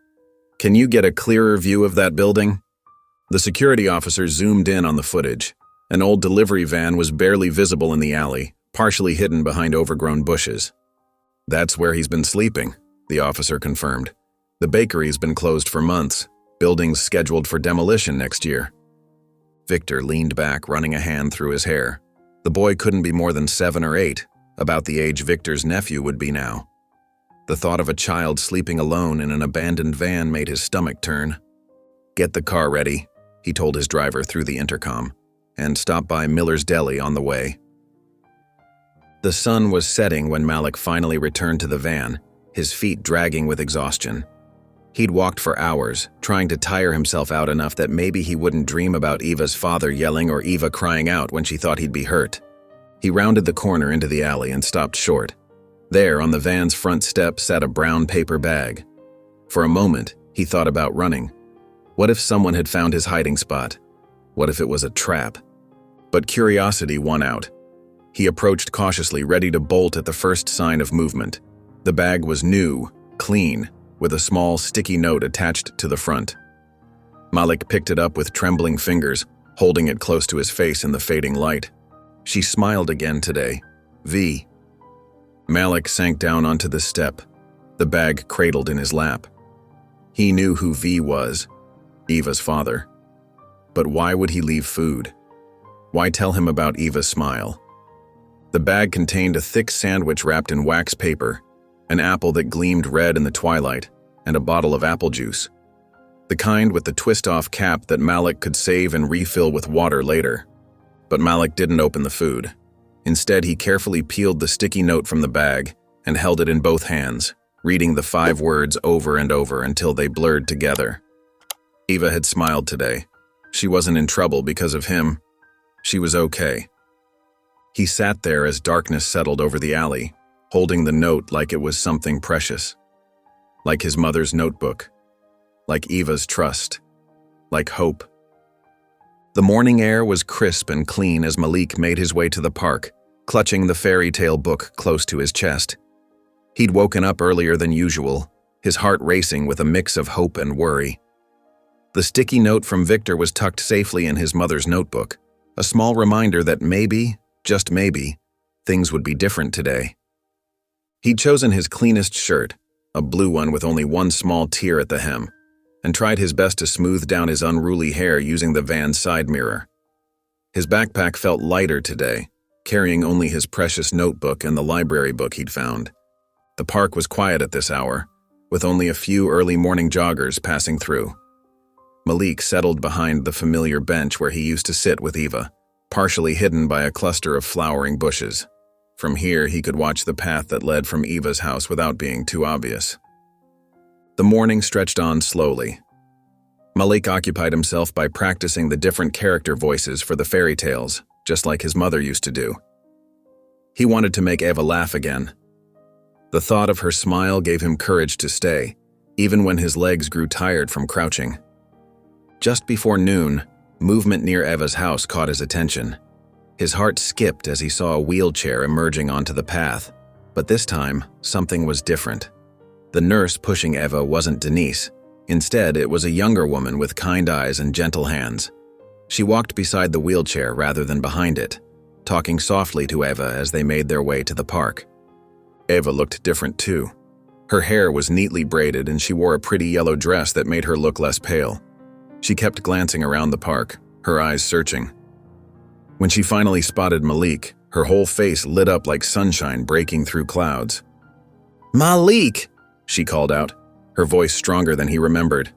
"Can you get a clearer view of that building?" The security officer zoomed in on the footage. An old delivery van was barely visible in the alley, partially hidden behind overgrown bushes. "That's where he's been sleeping," the officer confirmed. "The bakery's been closed for months, building's scheduled for demolition next year." Victor leaned back, running a hand through his hair. The boy couldn't be more than 7 or 8, about the age Victor's nephew would be now. The thought of a child sleeping alone in an abandoned van made his stomach turn. "Get the car ready," he told his driver through the intercom, and stop by Miller's Deli on the way. The sun was setting when Malik finally returned to the van, his feet dragging with exhaustion. He'd walked for hours, trying to tire himself out enough that maybe he wouldn't dream about Eva's father yelling or Eva crying out when she thought he'd be hurt. He rounded the corner into the alley and stopped short. There, on the van's front step, sat a brown paper bag. For a moment, he thought about running. What if someone had found his hiding spot? What if it was a trap? But curiosity won out. He approached cautiously, ready to bolt at the first sign of movement. The bag was new, clean, with a small, sticky note attached to the front. Malik picked it up with trembling fingers, holding it close to his face in the fading light. She smiled again today. V. Malik sank down onto the step, the bag cradled in his lap. He knew who V was. Eva's father. But why would he leave food? Why tell him about Eva's smile? The bag contained a thick sandwich wrapped in wax paper, an apple that gleamed red in the twilight, and a bottle of apple juice. The kind with the twist-off cap that Malik could save and refill with water later. But Malik didn't open the food. Instead, he carefully peeled the sticky note from the bag and held it in both hands, reading the 5 words over and over until they blurred together. Eva had smiled today. She wasn't in trouble because of him. She was okay. He sat there as darkness settled over the alley, holding the note like it was something precious. Like his mother's notebook. Like Eva's trust. Like hope. The morning air was crisp and clean as Malik made his way to the park, clutching the fairy tale book close to his chest. He'd woken up earlier than usual, his heart racing with a mix of hope and worry. The sticky note from Victor was tucked safely in his mother's notebook, a small reminder that maybe, just maybe, things would be different today. He'd chosen his cleanest shirt, a blue one with only one small tear at the hem, and tried his best to smooth down his unruly hair using the van's side mirror. His backpack felt lighter today, carrying only his precious notebook and the library book he'd found. The park was quiet at this hour, with only a few early morning joggers passing through. Malik settled behind the familiar bench where he used to sit with Eva, partially hidden by a cluster of flowering bushes. From here, he could watch the path that led from Eva's house without being too obvious. The morning stretched on slowly. Malik occupied himself by practicing the different character voices for the fairy tales, just like his mother used to do. He wanted to make Eva laugh again. The thought of her smile gave him courage to stay, even when his legs grew tired from crouching. Just before noon, movement near Eva's house caught his attention. His heart skipped as he saw a wheelchair emerging onto the path, but this time, something was different. The nurse pushing Eva wasn't Denise. Instead, it was a younger woman with kind eyes and gentle hands. She walked beside the wheelchair rather than behind it, talking softly to Eva as they made their way to the park. Eva looked different too. Her hair was neatly braided and she wore a pretty yellow dress that made her look less pale. She kept glancing around the park, her eyes searching. When she finally spotted Malik, her whole face lit up like sunshine breaking through clouds. "Malik!" she called out, her voice stronger than he remembered.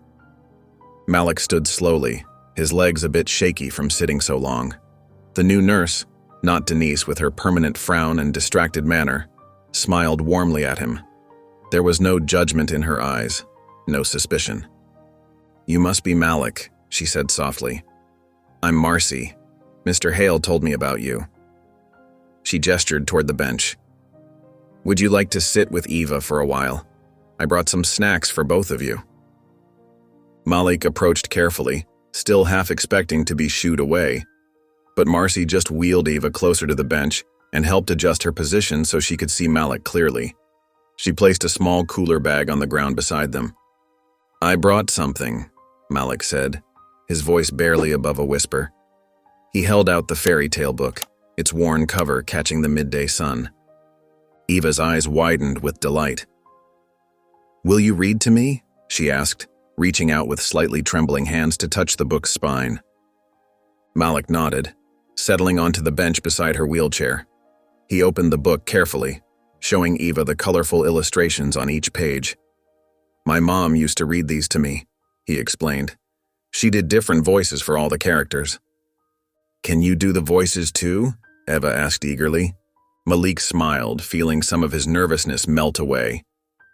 Malik stood slowly, his legs a bit shaky from sitting so long. The new nurse, not Denise with her permanent frown and distracted manner, smiled warmly at him. There was no judgment in her eyes, no suspicion. "You must be Malik," she said softly. "I'm Marcy. Mr. Hale told me about you." She gestured toward the bench. "Would you like to sit with Eva for a while? I brought some snacks for both of you." Malik approached carefully, still half expecting to be shooed away. But Marcy just wheeled Eva closer to the bench and helped adjust her position so she could see Malik clearly. She placed a small cooler bag on the ground beside them. "I brought something," Malik said, his voice barely above a whisper. He held out the fairy tale book, its worn cover catching the midday sun. Eva's eyes widened with delight. "Will you read to me?" she asked, reaching out with slightly trembling hands to touch the book's spine. Malik nodded, settling onto the bench beside her wheelchair. He opened the book carefully, showing Eva the colorful illustrations on each page. "My mom used to read these to me," he explained. "She did different voices for all the characters." "Can you do the voices too?" Eva asked eagerly. Malik smiled, feeling some of his nervousness melt away.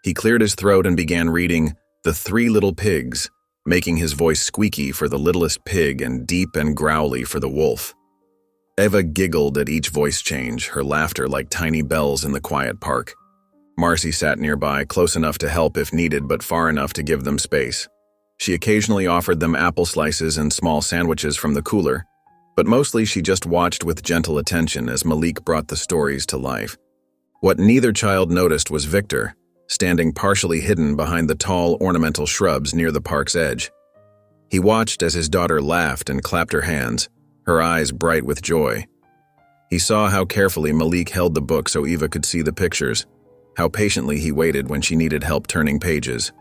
He cleared his throat and began reading The 3 Little Pigs, making his voice squeaky for the littlest pig and deep and growly for the wolf. Eva giggled at each voice change, her laughter like tiny bells in the quiet park. Marcy sat nearby, close enough to help if needed but far enough to give them space. She occasionally offered them apple slices and small sandwiches from the cooler, but mostly she just watched with gentle attention as Malik brought the stories to life. What neither child noticed was Victor, standing partially hidden behind the tall ornamental shrubs near the park's edge. He watched as his daughter laughed and clapped her hands, her eyes bright with joy. He saw how carefully Malik held the book so Eva could see the pictures, how patiently he waited when she needed help turning pages.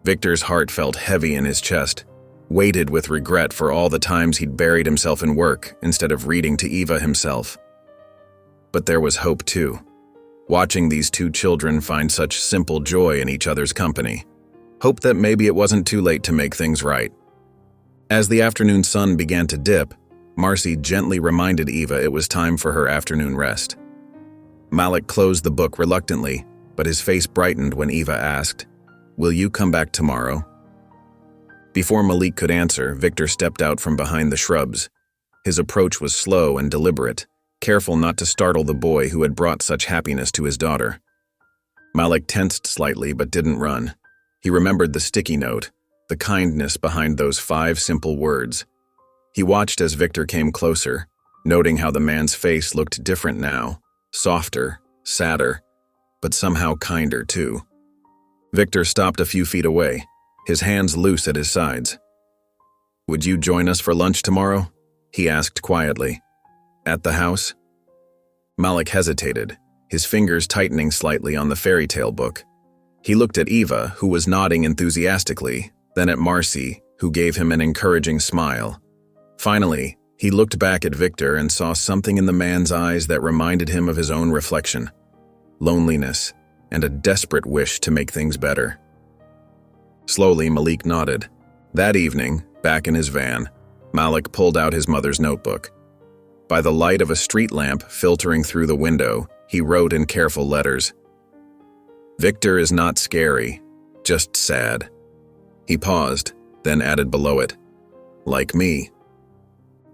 Victor's heart felt heavy in his chest, weighted with regret for all the times he'd buried himself in work instead of reading to Eva himself. But there was hope too, watching these two children find such simple joy in each other's company. Hope that maybe it wasn't too late to make things right. As the afternoon sun began to dip, Marcy gently reminded Eva it was time for her afternoon rest. Malik closed the book reluctantly, but his face brightened when Eva asked, "Will you come back tomorrow?" Before Malik could answer, Victor stepped out from behind the shrubs. His approach was slow and deliberate, careful not to startle the boy who had brought such happiness to his daughter. Malik tensed slightly but didn't run. He remembered the sticky note, the kindness behind those 5 simple words. He watched as Victor came closer, noting how the man's face looked different now, softer, sadder, but somehow kinder too. Victor stopped a few feet away, his hands loose at his sides. "Would you join us for lunch tomorrow?" he asked quietly. "At the house?" Malik hesitated, his fingers tightening slightly on the fairy tale book. He looked at Eva, who was nodding enthusiastically, then at Marcy, who gave him an encouraging smile. Finally, he looked back at Victor and saw something in the man's eyes that reminded him of his own reflection, loneliness, and a desperate wish to make things better. Slowly, Malik nodded. That evening, back in his van, Malik pulled out his mother's notebook. By the light of a street lamp filtering through the window, he wrote in careful letters, "Victor is not scary, just sad." He paused, then added below it, "Like me."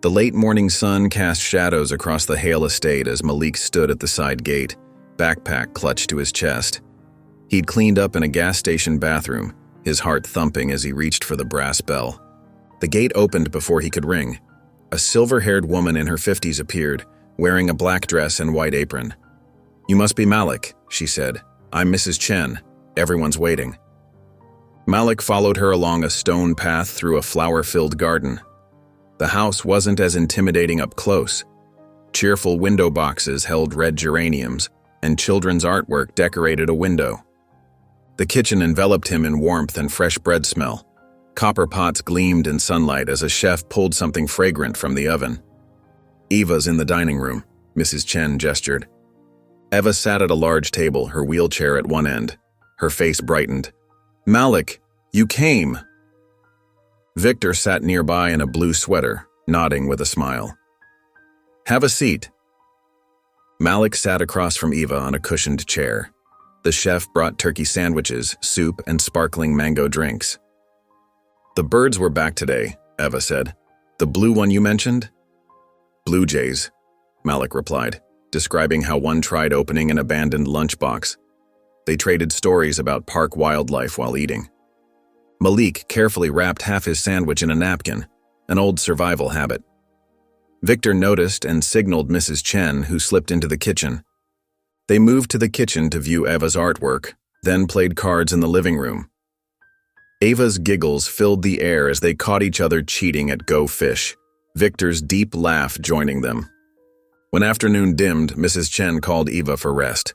The late morning sun cast shadows across the Hale estate as Malik stood at the side gate, backpack clutched to his chest. He'd cleaned up in a gas station bathroom, his heart thumping as he reached for the brass bell. The gate opened before he could ring. A silver-haired woman in her 50s appeared, wearing a black dress and white apron. "You must be Malik," she said. "I'm Mrs. Chen. Everyone's waiting." Malik followed her along a stone path through a flower-filled garden. The house wasn't as intimidating up close. Cheerful window boxes held red geraniums, and children's artwork decorated a window. The kitchen enveloped him in warmth and fresh bread smell. Copper pots gleamed in sunlight as a chef pulled something fragrant from the oven. "Eva's in the dining room," Mrs. Chen gestured. Eva sat at a large table, her wheelchair at one end. Her face brightened. "Malik, you came!" Victor sat nearby in a blue sweater, nodding with a smile. "Have a seat." Malik sat across from Eva on a cushioned chair. The chef brought turkey sandwiches, soup, and sparkling mango drinks. "The birds were back today," Eva said. "The blue one you mentioned?" "Blue jays," Malik replied, describing how one tried opening an abandoned lunchbox. They traded stories about park wildlife while eating. Malik carefully wrapped half his sandwich in a napkin, an old survival habit. Victor noticed and signaled Mrs. Chen, who slipped into the kitchen. They moved to the kitchen to view Eva's artwork, then played cards in the living room. Eva's giggles filled the air as they caught each other cheating at Go Fish, Victor's deep laugh joining them. When afternoon dimmed, Mrs. Chen called Eva for rest.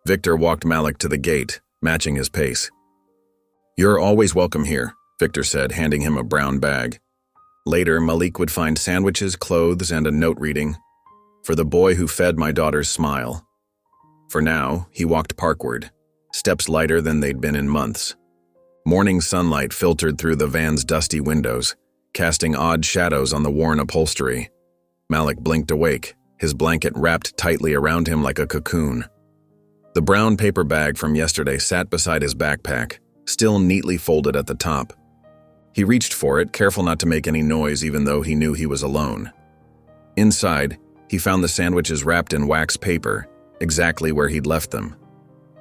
Victor walked Malik to the gate, matching his pace. "You're always welcome here," Victor said, handing him a brown bag. Later, Malik would find sandwiches, clothes, and a note reading, "For the boy who fed my daughter's smile." For now, he walked parkward, steps lighter than they'd been in months. Morning sunlight filtered through the van's dusty windows, casting odd shadows on the worn upholstery. Malik blinked awake, his blanket wrapped tightly around him like a cocoon. The brown paper bag from yesterday sat beside his backpack, still neatly folded at the top. He reached for it, careful not to make any noise even though he knew he was alone. Inside, he found the sandwiches wrapped in wax paper, exactly where he'd left them.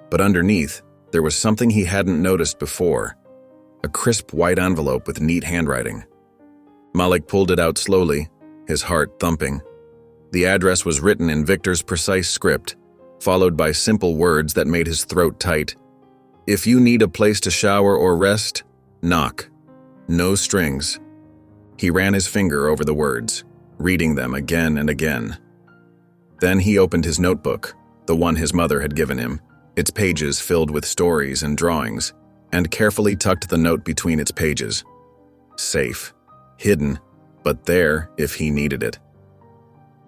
But underneath, there was something he hadn't noticed before, a crisp white envelope with neat handwriting. Malik pulled it out slowly, his heart thumping. The address was written in Victor's precise script, followed by simple words that made his throat tight. "If you need a place to shower or rest, knock. No strings." He ran his finger over the words, reading them again and again. Then he opened his notebook, the one his mother had given him, its pages filled with stories and drawings, and carefully tucked the note between its pages. safe, hidden, but there if he needed it.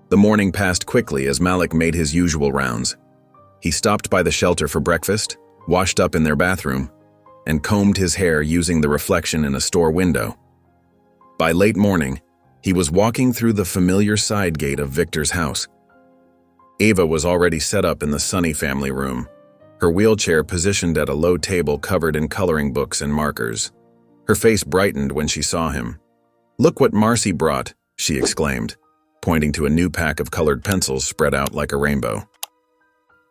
The morning passed quickly as Malik made his usual rounds. He stopped by the shelter for breakfast, washed up in their bathroom, and combed his hair using the reflection in a store window. By late morning, he was walking through the familiar side gate of Victor's house. Ava was already set up in the Sunny family room, her wheelchair positioned at a low table covered in coloring books and markers. Her face brightened when she saw him. "Look what Marcy brought," she exclaimed, pointing to a new pack of colored pencils spread out like a rainbow.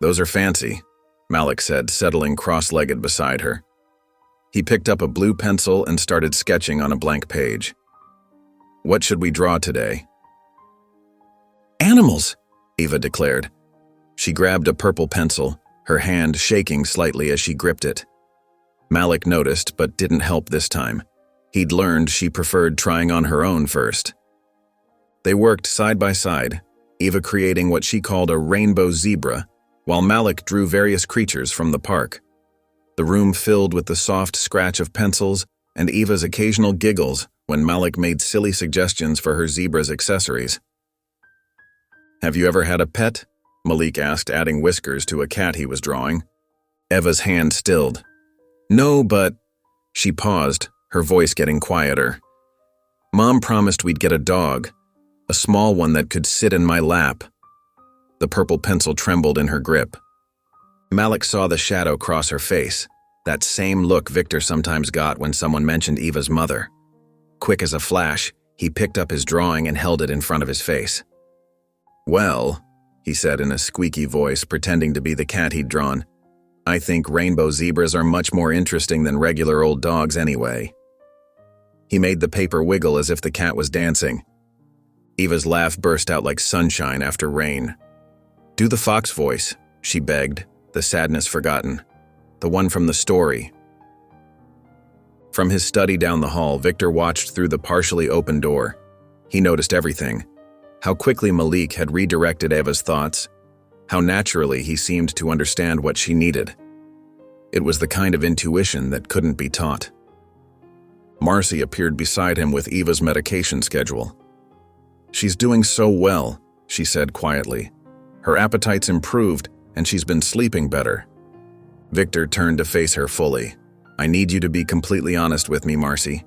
"Those are fancy," Malik said, settling cross-legged beside her. He picked up a blue pencil and started sketching on a blank page. "What should we draw today?" "Animals," Ava declared. She grabbed a purple pencil, her hand shaking slightly as she gripped it. Malik noticed, but didn't help this time. He'd learned she preferred trying on her own first. They worked side by side, Ava creating what she called a rainbow zebra, while Malik drew various creatures from the park. The room filled with the soft scratch of pencils and Eva's occasional giggles when Malik made silly suggestions for her zebra's accessories. "Have you ever had a pet?" Malik asked, adding whiskers to a cat he was drawing. Eva's hand stilled. "No, but—" She paused, her voice getting quieter. "Mom promised we'd get a dog, a small one that could sit in my lap." The purple pencil trembled in her grip. Malik saw the shadow cross her face, that same look Victor sometimes got when someone mentioned Eva's mother. Quick as a flash, he picked up his drawing and held it in front of his face. "Well," he said in a squeaky voice, pretending to be the cat he'd drawn, "I think rainbow zebras are much more interesting than regular old dogs anyway." He made the paper wiggle as if the cat was dancing. Eva's laugh burst out like sunshine after rain. "Do the fox voice," she begged, the sadness forgotten. "The one from the story." From his study down the hall, Victor watched through the partially open door. He noticed everything. How quickly Malik had redirected Eva's thoughts. How naturally he seemed to understand what she needed. It was the kind of intuition that couldn't be taught. Marcy appeared beside him with Eva's medication schedule. "She's doing so well," she said quietly. "Her appetite's improved, and she's been sleeping better." Victor turned to face her fully. "I need you to be completely honest with me, Marcy.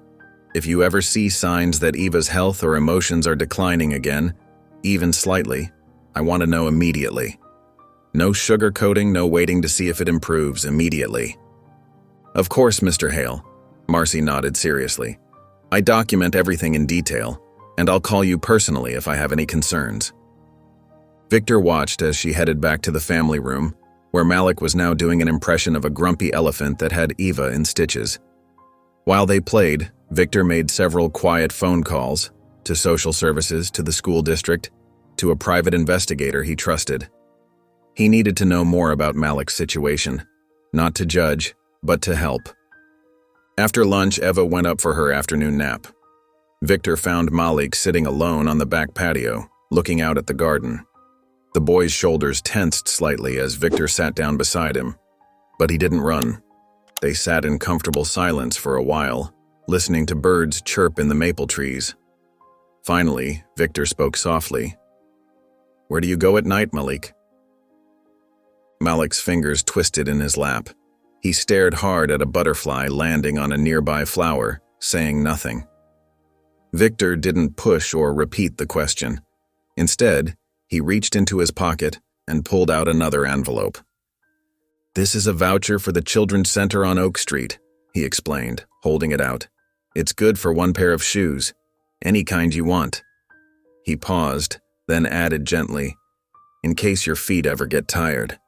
If you ever see signs that Eva's health or emotions are declining again, even slightly, I want to know immediately. No sugarcoating, no waiting to see if it improves, immediately." "Of course, Mr. Hale," Marcy nodded seriously. "I document everything in detail, and I'll call you personally if I have any concerns." Victor watched as she headed back to the family room, where Malik was now doing an impression of a grumpy elephant that had Eva in stitches. While they played, Victor made several quiet phone calls, to social services, to the school district, to a private investigator he trusted. He needed to know more about Malik's situation, not to judge, but to help. After lunch, Eva went up for her afternoon nap. Victor found Malik sitting alone on the back patio, looking out at the garden. The boy's shoulders tensed slightly as Victor sat down beside him, but he didn't run. They sat in comfortable silence for a while, listening to birds chirp in the maple trees. Finally, Victor spoke softly. "Where do you go at night, Malik?" Malik's fingers twisted in his lap. He stared hard at a butterfly landing on a nearby flower, saying nothing. Victor didn't push or repeat the question. Instead, he reached into his pocket and pulled out another envelope. "This is a voucher for the Children's Center on Oak Street," he explained, holding it out. "It's good for one pair of shoes, any kind you want." He paused, then added gently, "in case your feet ever get tired."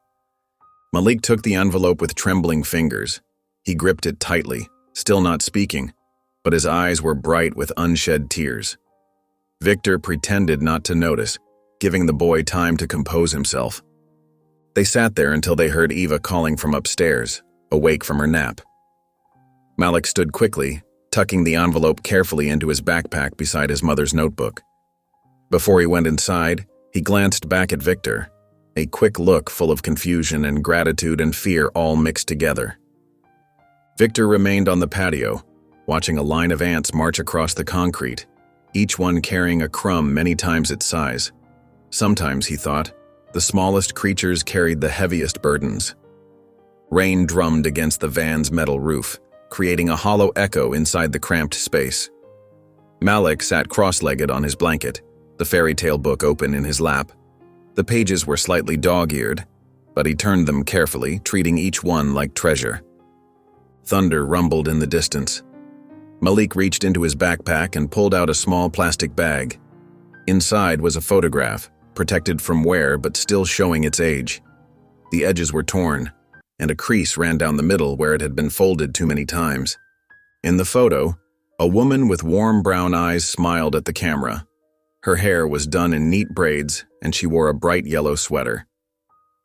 Malik took the envelope with trembling fingers. He gripped it tightly, still not speaking, but his eyes were bright with unshed tears. Victor pretended not to notice, giving the boy time to compose himself. They sat there until they heard Eva calling from upstairs, awake from her nap. Malik stood quickly, tucking the envelope carefully into his backpack beside his mother's notebook. Before he went inside, he glanced back at Victor, a quick look full of confusion and gratitude and fear all mixed together. Victor remained on the patio, watching a line of ants march across the concrete, each one carrying a crumb many times its size. Sometimes, he thought, the smallest creatures carried the heaviest burdens. Rain drummed against the van's metal roof, creating a hollow echo inside the cramped space. Malik sat cross-legged on his blanket, the fairy tale book open in his lap. The pages were slightly dog-eared, but he turned them carefully, treating each one like treasure. Thunder rumbled in the distance. Malik reached into his backpack and pulled out a small plastic bag. Inside was a photograph, protected from wear but still showing its age. The edges were torn, and a crease ran down the middle where it had been folded too many times. In the photo, a woman with warm brown eyes smiled at the camera. Her hair was done in neat braids, and she wore a bright yellow sweater.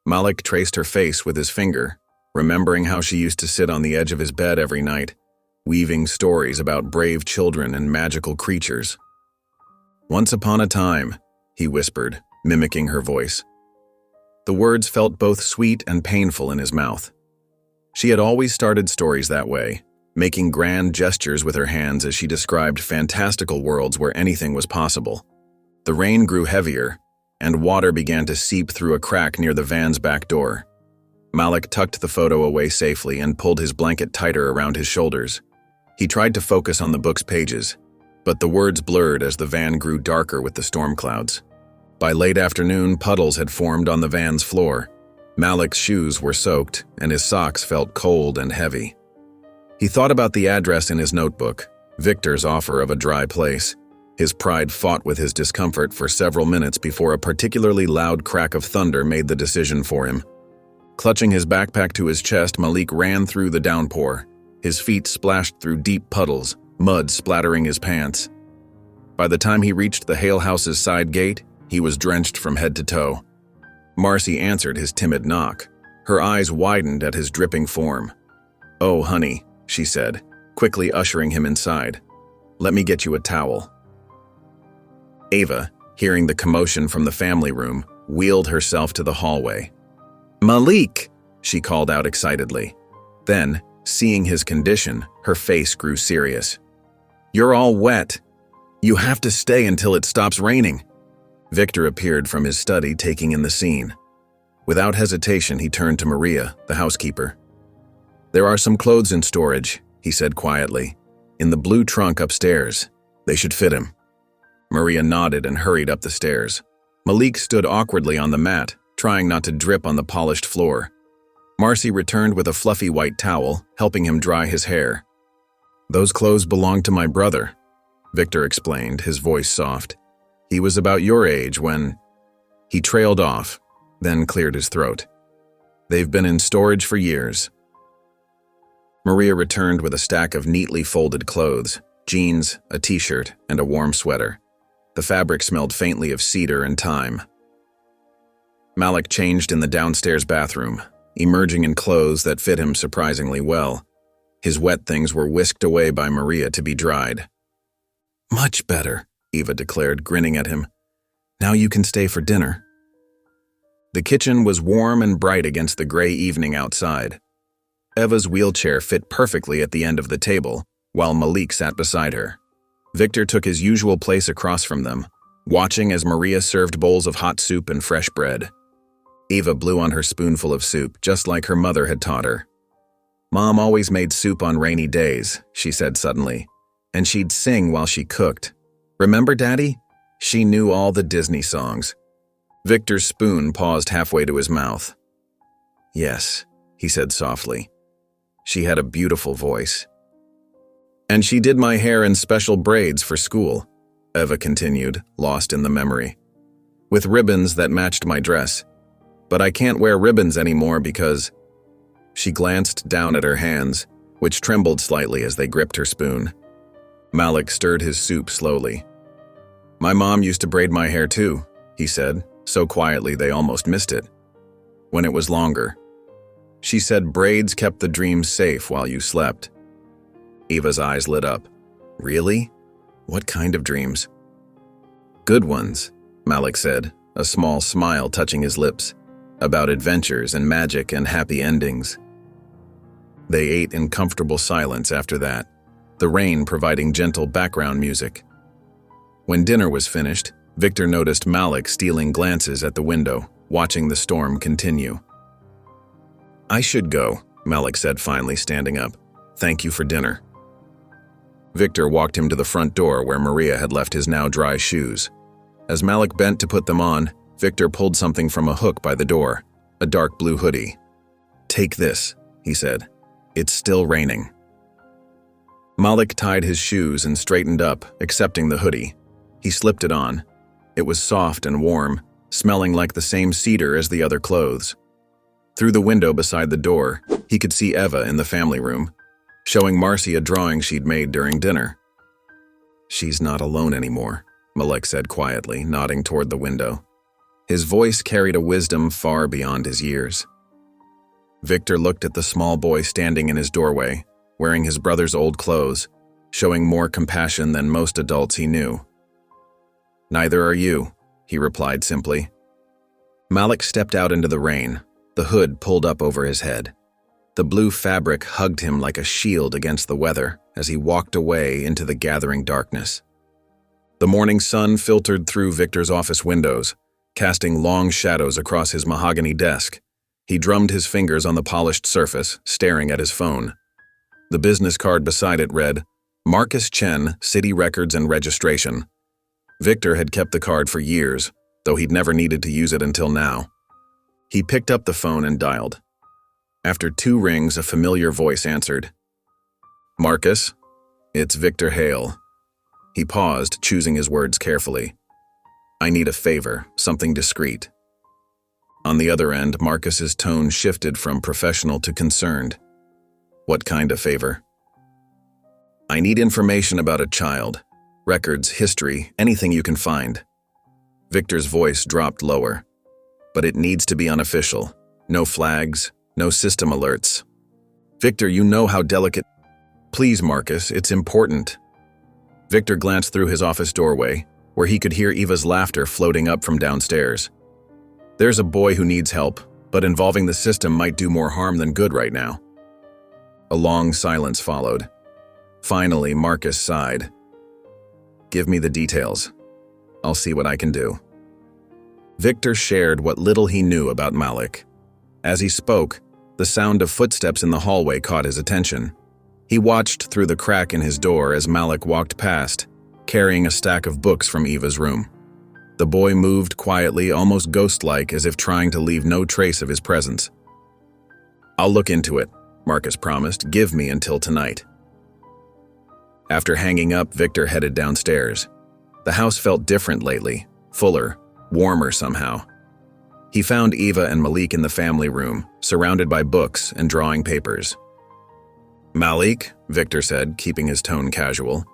Malik traced her face with his finger, remembering how she used to sit on the edge of his bed every night, weaving stories about brave children and magical creatures. "Once upon a time," he whispered, mimicking her voice. The words felt both sweet and painful in his mouth. She had always started stories that way, making grand gestures with her hands as she described fantastical worlds where anything was possible. The rain grew heavier, and water began to seep through a crack near the van's back door. Malik tucked the photo away safely and pulled his blanket tighter around his shoulders. He tried to focus on the book's pages, but the words blurred as the van grew darker with the storm clouds. By late afternoon, puddles had formed on the van's floor. Malik's shoes were soaked, and his socks felt cold and heavy. He thought about the address in his notebook, Victor's offer of a dry place. His pride fought with his discomfort for several minutes before a particularly loud crack of thunder made the decision for him. Clutching his backpack to his chest, Malik ran through the downpour. His feet splashed through deep puddles, mud splattering his pants. By the time he reached the Hale house's side gate, he was drenched from head to toe. Marcy answered his timid knock. Her eyes widened at his dripping form. "Oh, honey," she said, quickly ushering him inside. "Let me get you a towel." Ava, hearing the commotion from the family room, wheeled herself to the hallway. "Malik!" she called out excitedly. Then, seeing his condition, her face grew serious. "You're all wet. You have to stay until it stops raining." Victor appeared from his study, taking in the scene. Without hesitation, he turned to Maria, the housekeeper. "There are some clothes in storage," he said quietly. "In the blue trunk upstairs. They should fit him." Maria nodded and hurried up the stairs. Malik stood awkwardly on the mat, trying not to drip on the polished floor. Marcy returned with a fluffy white towel, helping him dry his hair. "Those clothes belong to my brother," Victor explained, his voice soft. "He was about your age when—" He trailed off, then cleared his throat. "They've been in storage for years." Maria returned with a stack of neatly folded clothes, jeans, a t-shirt, and a warm sweater. The fabric smelled faintly of cedar and thyme. Malik changed in the downstairs bathroom, emerging in clothes that fit him surprisingly well. His wet things were whisked away by Maria to be dried. "Much better," Eva declared, grinning at him. "Now you can stay for dinner." The kitchen was warm and bright against the gray evening outside. Eva's wheelchair fit perfectly at the end of the table, while Malik sat beside her. Victor took his usual place across from them, watching as Maria served bowls of hot soup and fresh bread. Eva blew on her spoonful of soup, just like her mother had taught her. "Mom always made soup on rainy days," she said suddenly, "and she'd sing while she cooked. Remember, Daddy? She knew all the Disney songs." Victor's spoon paused halfway to his mouth. "Yes," he said softly. "She had a beautiful voice." "And she did my hair in special braids for school," Eva continued, lost in the memory. "With ribbons that matched my dress. But I can't wear ribbons anymore because—" She glanced down at her hands, which trembled slightly as they gripped her spoon. Malik stirred his soup slowly. "My mom used to braid my hair too," he said, so quietly they almost missed it. "When it was longer. She said braids kept the dreams safe while you slept." Eva's eyes lit up. "Really? What kind of dreams?" "Good ones," Malik said, a small smile touching his lips. "About adventures and magic and happy endings." They ate in comfortable silence after that. the rain providing gentle background music. When dinner was finished, Victor noticed Malik stealing glances at the window, watching the storm continue. "I should go," Malik said finally, standing up. "Thank you for dinner." Victor walked him to the front door where Maria had left his now dry shoes. As Malik bent to put them on, Victor pulled something from a hook by the door, a dark blue hoodie. "Take this," he said. "It's still raining." Malik tied his shoes and straightened up, accepting the hoodie. He slipped it on. It was soft and warm, smelling like the same cedar as the other clothes. Through the window beside the door, he could see Eva in the family room, showing Marcy a drawing she'd made during dinner. "She's not alone anymore," Malik said quietly, nodding toward the window. His voice carried a wisdom far beyond his years. Victor looked at the small boy standing in his doorway, wearing his brother's old clothes, showing more compassion than most adults he knew. "Neither are you," he replied simply. Malik stepped out into the rain, the hood pulled up over his head. The blue fabric hugged him like a shield against the weather as he walked away into the gathering darkness. The morning sun filtered through Victor's office windows, casting long shadows across his mahogany desk. He drummed his fingers on the polished surface, staring at his phone. The business card beside it read, "Marcus Chen, City Records and Registration." Victor had kept the card for years, though he'd never needed to use it until now. He picked up the phone and dialed. After 2 rings, a familiar voice answered. "Marcus, it's Victor Hale." He paused, choosing his words carefully. "I need a favor, something discreet." On the other end, Marcus's tone shifted from professional to concerned. "What kind of favor?" "I need information about a child. Records, history, anything you can find." Victor's voice dropped lower. "But it needs to be unofficial. No flags, no system alerts." "Victor, you know how delicate—" "Please, Marcus, it's important." Victor glanced through his office doorway, where he could hear Eva's laughter floating up from downstairs. "There's a boy who needs help, but involving the system might do more harm than good right now." A long silence followed. Finally, Marcus sighed. "Give me the details. I'll see what I can do." Victor shared what little he knew about Malik. As he spoke, the sound of footsteps in the hallway caught his attention. He watched through the crack in his door as Malik walked past, carrying a stack of books from Eva's room. The boy moved quietly, almost ghost-like, as if trying to leave no trace of his presence. "I'll look into it," Marcus promised. "Give me until tonight." After hanging up, Victor headed downstairs. The house felt different lately, fuller, warmer somehow. He found Eva and Malik in the family room, surrounded by books and drawing papers. "Malik," Victor said, keeping his tone casual.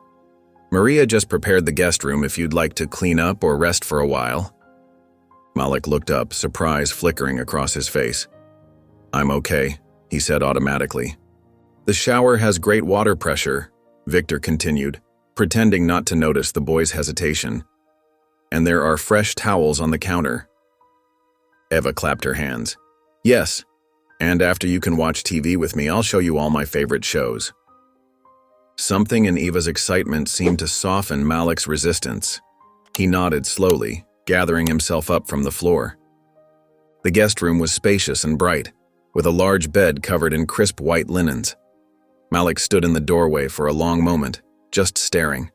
"Maria just prepared the guest room if you'd like to clean up or rest for a while." Malik looked up, surprise flickering across his face. "I'm okay," he said automatically. "The shower has great water pressure," Victor continued, pretending not to notice the boy's hesitation. "And there are fresh towels on the counter." Eva clapped her hands. "Yes, and after you can watch TV with me, I'll show you all my favorite shows." Something in Eva's excitement seemed to soften Malik's resistance. He nodded slowly, gathering himself up from the floor. The guest room was spacious and bright, with a large bed covered in crisp white linens. Malik stood in the doorway for a long moment, just staring.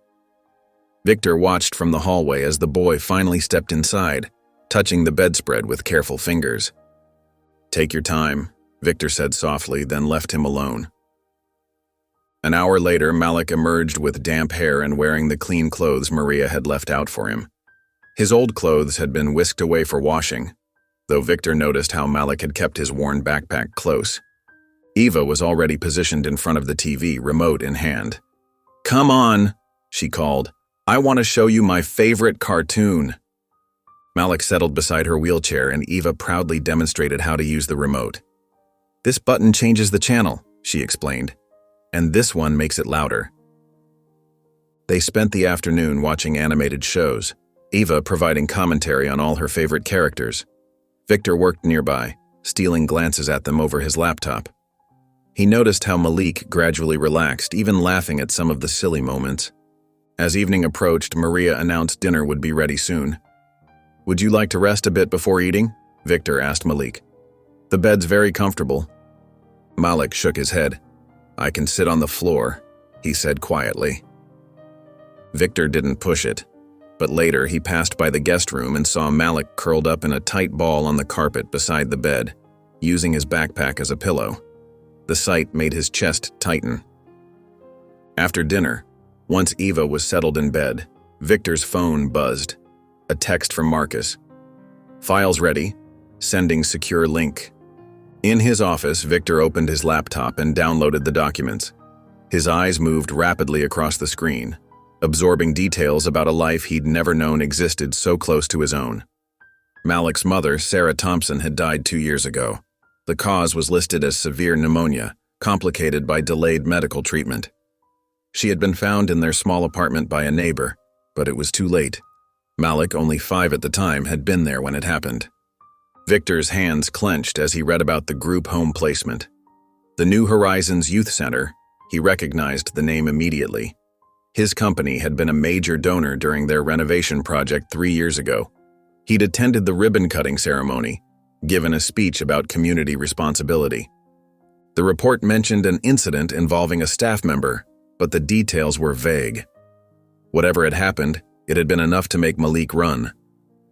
Victor watched from the hallway as the boy finally stepped inside, touching the bedspread with careful fingers. "Take your time," Victor said softly, then left him alone. An hour later, Malik emerged with damp hair and wearing the clean clothes Maria had left out for him. His old clothes had been whisked away for washing, though Victor noticed how Malik had kept his worn backpack close. Eva was already positioned in front of the TV, remote in hand. "Come on," she called. "I want to show you my favorite cartoon." Malik settled beside her wheelchair and Eva proudly demonstrated how to use the remote. "This button changes the channel," she explained, "and this one makes it louder." They spent the afternoon watching animated shows, Eva providing commentary on all her favorite characters. Victor worked nearby, stealing glances at them over his laptop. He noticed how Malik gradually relaxed, even laughing at some of the silly moments. As evening approached, Maria announced dinner would be ready soon. "Would you like to rest a bit before eating?" Victor asked Malik. "The bed's very comfortable." Malik shook his head. "I can sit on the floor," he said quietly. Victor didn't push it, but later he passed by the guest room and saw Malik curled up in a tight ball on the carpet beside the bed, using his backpack as a pillow. The sight made his chest tighten. After dinner, once Eva was settled in bed, Victor's phone buzzed. A text from Marcus. "Files ready. Sending secure link." In his office, Victor opened his laptop and downloaded the documents. His eyes moved rapidly across the screen, absorbing details about a life he'd never known existed so close to his own. Malik's mother, Sarah Thompson, had died 2 years ago. The cause was listed as severe pneumonia, complicated by delayed medical treatment. She had been found in their small apartment by a neighbor, but it was too late. Malik, only 5 at the time, had been there when it happened. Victor's hands clenched as he read about the group home placement. The New Horizons Youth Center, he recognized the name immediately. His company had been a major donor during their renovation project 3 years ago. He'd attended the ribbon-cutting ceremony, given a speech about community responsibility. The report mentioned an incident involving a staff member, but the details were vague. Whatever had happened, it had been enough to make Malik run.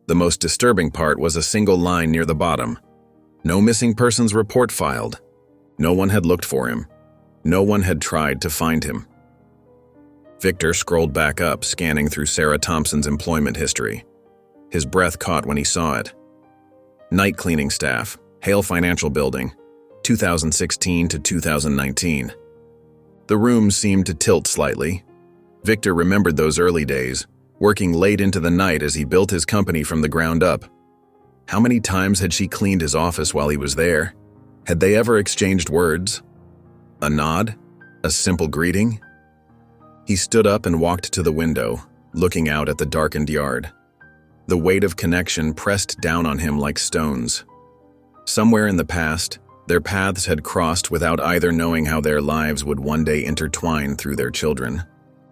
The most disturbing part was a single line near the bottom. No missing persons report filed. No one had looked for him. No one had tried to find him. Victor scrolled back up, scanning through Sarah Thompson's employment history. His breath caught when he saw it. Night cleaning staff, Hale Financial Building, 2016 to 2019. The room seemed to tilt slightly. Victor remembered those early days, working late into the night as he built his company from the ground up. How many times had she cleaned his office while he was there? Had they ever exchanged words? A nod? A simple greeting? He stood up and walked to the window, looking out at the darkened yard. The weight of connection pressed down on him like stones. Somewhere in the past, their paths had crossed without either knowing how their lives would one day intertwine through their children.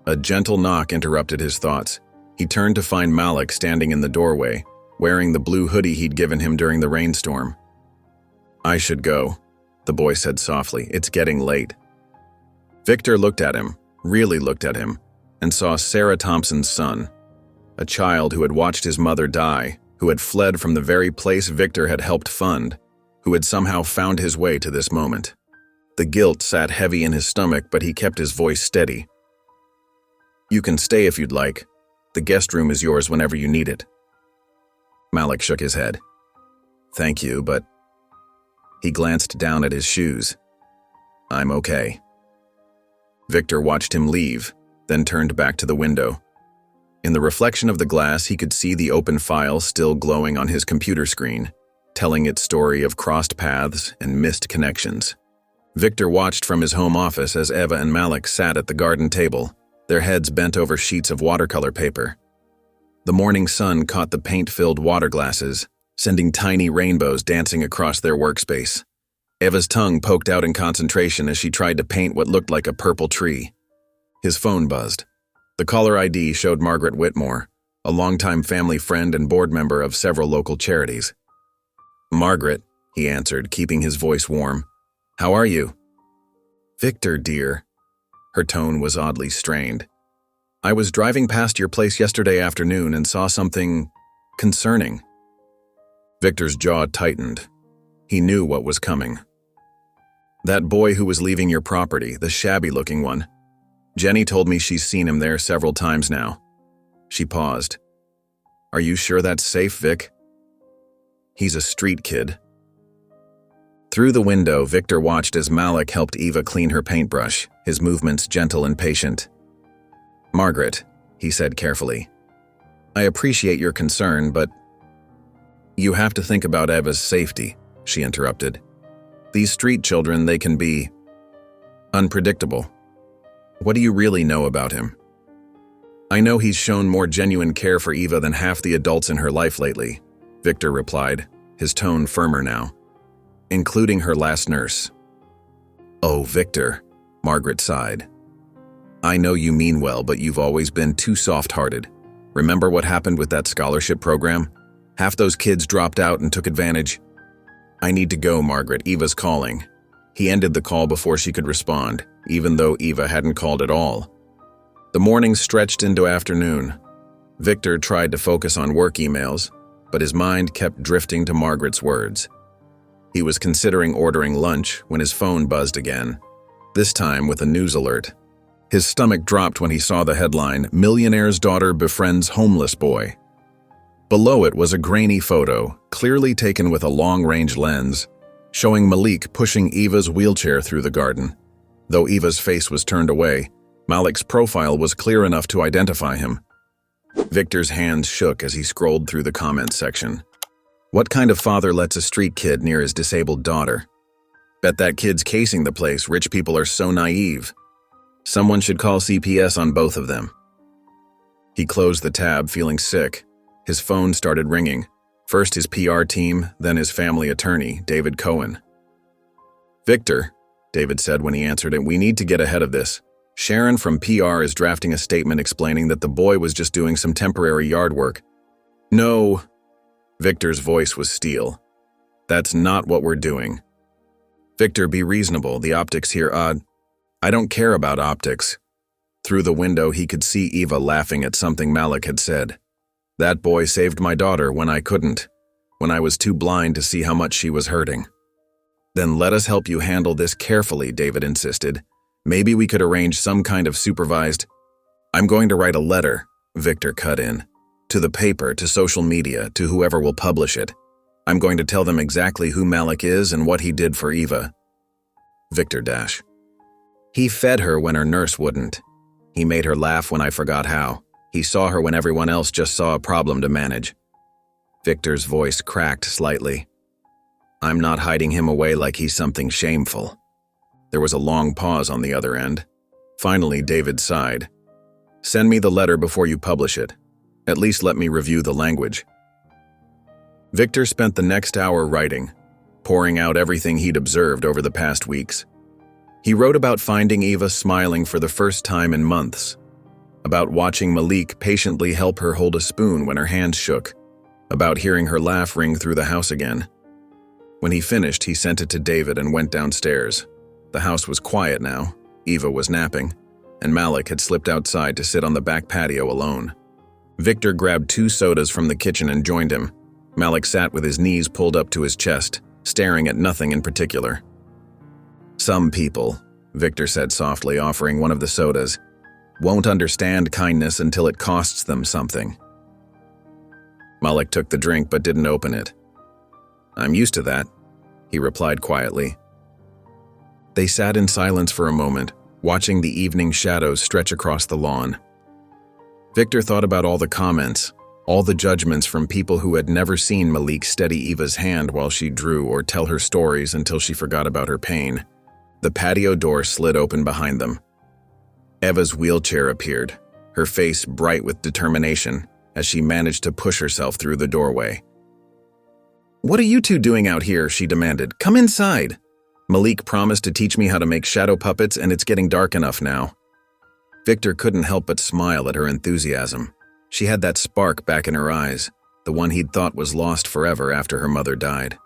A gentle knock interrupted his thoughts. He turned to find Malik standing in the doorway, wearing the blue hoodie he'd given him during the rainstorm. "I should go," the boy said softly. "It's getting late." Victor looked at him, really looked at him, and saw Sarah Thompson's son. A child who had watched his mother die, who had fled from the very place Victor had helped fund, who had somehow found his way to this moment. The guilt sat heavy in his stomach, but he kept his voice steady. "You can stay if you'd like. The guest room is yours whenever you need it." Malik shook his head. "Thank you, but..." He glanced down at his shoes. "I'm okay." Victor watched him leave, then turned back to the window. In the reflection of the glass, he could see the open file still glowing on his computer screen, telling its story of crossed paths and missed connections. Victor watched from his home office as Eva and Malik sat at the garden table, their heads bent over sheets of watercolor paper. The morning sun caught the paint-filled water glasses, sending tiny rainbows dancing across their workspace. Eva's tongue poked out in concentration as she tried to paint what looked like a purple tree. His phone buzzed. The caller ID showed Margaret Whitmore, a longtime family friend and board member of several local charities. "Margaret," he answered, keeping his voice warm. "How are you?" "Victor, dear." Her tone was oddly strained. "I was driving past your place yesterday afternoon and saw something concerning." Victor's jaw tightened. He knew what was coming. "That boy who was leaving your property, the shabby-looking one. Jenny told me she's seen him there several times now." She paused. "Are you sure that's safe, Vic?" "He's a street kid." Through the window, Victor watched as Malik helped Eva clean her paintbrush, his movements gentle and patient. "Margaret," he said carefully, "I appreciate your concern, but..." "You have to think about Eva's safety," she interrupted. "These street children, they can be unpredictable. What do you really know about him?" "I know he's shown more genuine care for Eva than half the adults in her life lately," Victor replied, his tone firmer now. "Including her last nurse." "Oh, Victor," Margaret sighed. "I know you mean well, but you've always been too soft-hearted. Remember what happened with that scholarship program? Half those kids dropped out and took advantage." "I need to go, Margaret. Eva's calling." He ended the call before she could respond, even though Eva hadn't called at all. The morning stretched into afternoon. Victor tried to focus on work emails, but his mind kept drifting to Margaret's words. He was considering ordering lunch when his phone buzzed again, this time with a news alert. His stomach dropped when he saw the headline, "Millionaire's daughter befriends homeless boy." Below it was a grainy photo, clearly taken with a long-range lens, showing Malik pushing Eva's wheelchair through the garden. Though Eva's face was turned away, Malik's profile was clear enough to identify him. Victor's hands shook as he scrolled through the comments section. What kind of father lets a street kid near his disabled daughter? Bet that kid's casing the place. Rich people are so naive. Someone should call CPS on both of them. He closed the tab, feeling sick. His phone started ringing. First his PR team, then his family attorney, David Cohen. "Victor," David said when he answered it, "we need to get ahead of this. Sharon from PR is drafting a statement explaining that the boy was just doing some temporary yard work." "No." Victor's voice was steel. "That's not what we're doing." "Victor, be reasonable. The optics here odd." "I don't care about optics." Through the window, he could see Eva laughing at something Malik had said. "That boy saved my daughter when I couldn't, when I was too blind to see how much she was hurting." "Then let us help you handle this carefully," David insisted. "Maybe we could arrange some kind of supervised—" "I'm going to write a letter," Victor cut in. "To the paper, to social media, to whoever will publish it. I'm going to tell them exactly who Malik is and what he did for Eva." Victor dash. "He fed her when her nurse wouldn't. He made her laugh when I forgot how. He saw her when everyone else just saw a problem to manage." Victor's voice cracked slightly. "I'm not hiding him away like he's something shameful." There was a long pause on the other end. Finally, David sighed. "Send me the letter before you publish it. At least let me review the language." Victor spent the next hour writing, pouring out everything he'd observed over the past weeks. He wrote about finding Eva smiling for the first time in months, about watching Malik patiently help her hold a spoon when her hands shook, about hearing her laugh ring through the house again. When he finished, he sent it to David and went downstairs. The house was quiet now. Eva was napping, and Malik had slipped outside to sit on the back patio alone. Victor grabbed 2 sodas from the kitchen and joined him. Malik sat with his knees pulled up to his chest, staring at nothing in particular. "Some people," Victor said softly, offering one of the sodas, "won't understand kindness until it costs them something." Malik took the drink but didn't open it. "I'm used to that," he replied quietly. They sat in silence for a moment, watching the evening shadows stretch across the lawn. Victor thought about all the comments, all the judgments from people who had never seen Malik steady Eva's hand while she drew or tell her stories until she forgot about her pain. The patio door slid open behind them. Eva's wheelchair appeared, her face bright with determination as she managed to push herself through the doorway. "What are you two doing out here?" she demanded. "Come inside. Malik promised to teach me how to make shadow puppets, and it's getting dark enough now." Victor couldn't help but smile at her enthusiasm. She had that spark back in her eyes, the one he'd thought was lost forever after her mother died.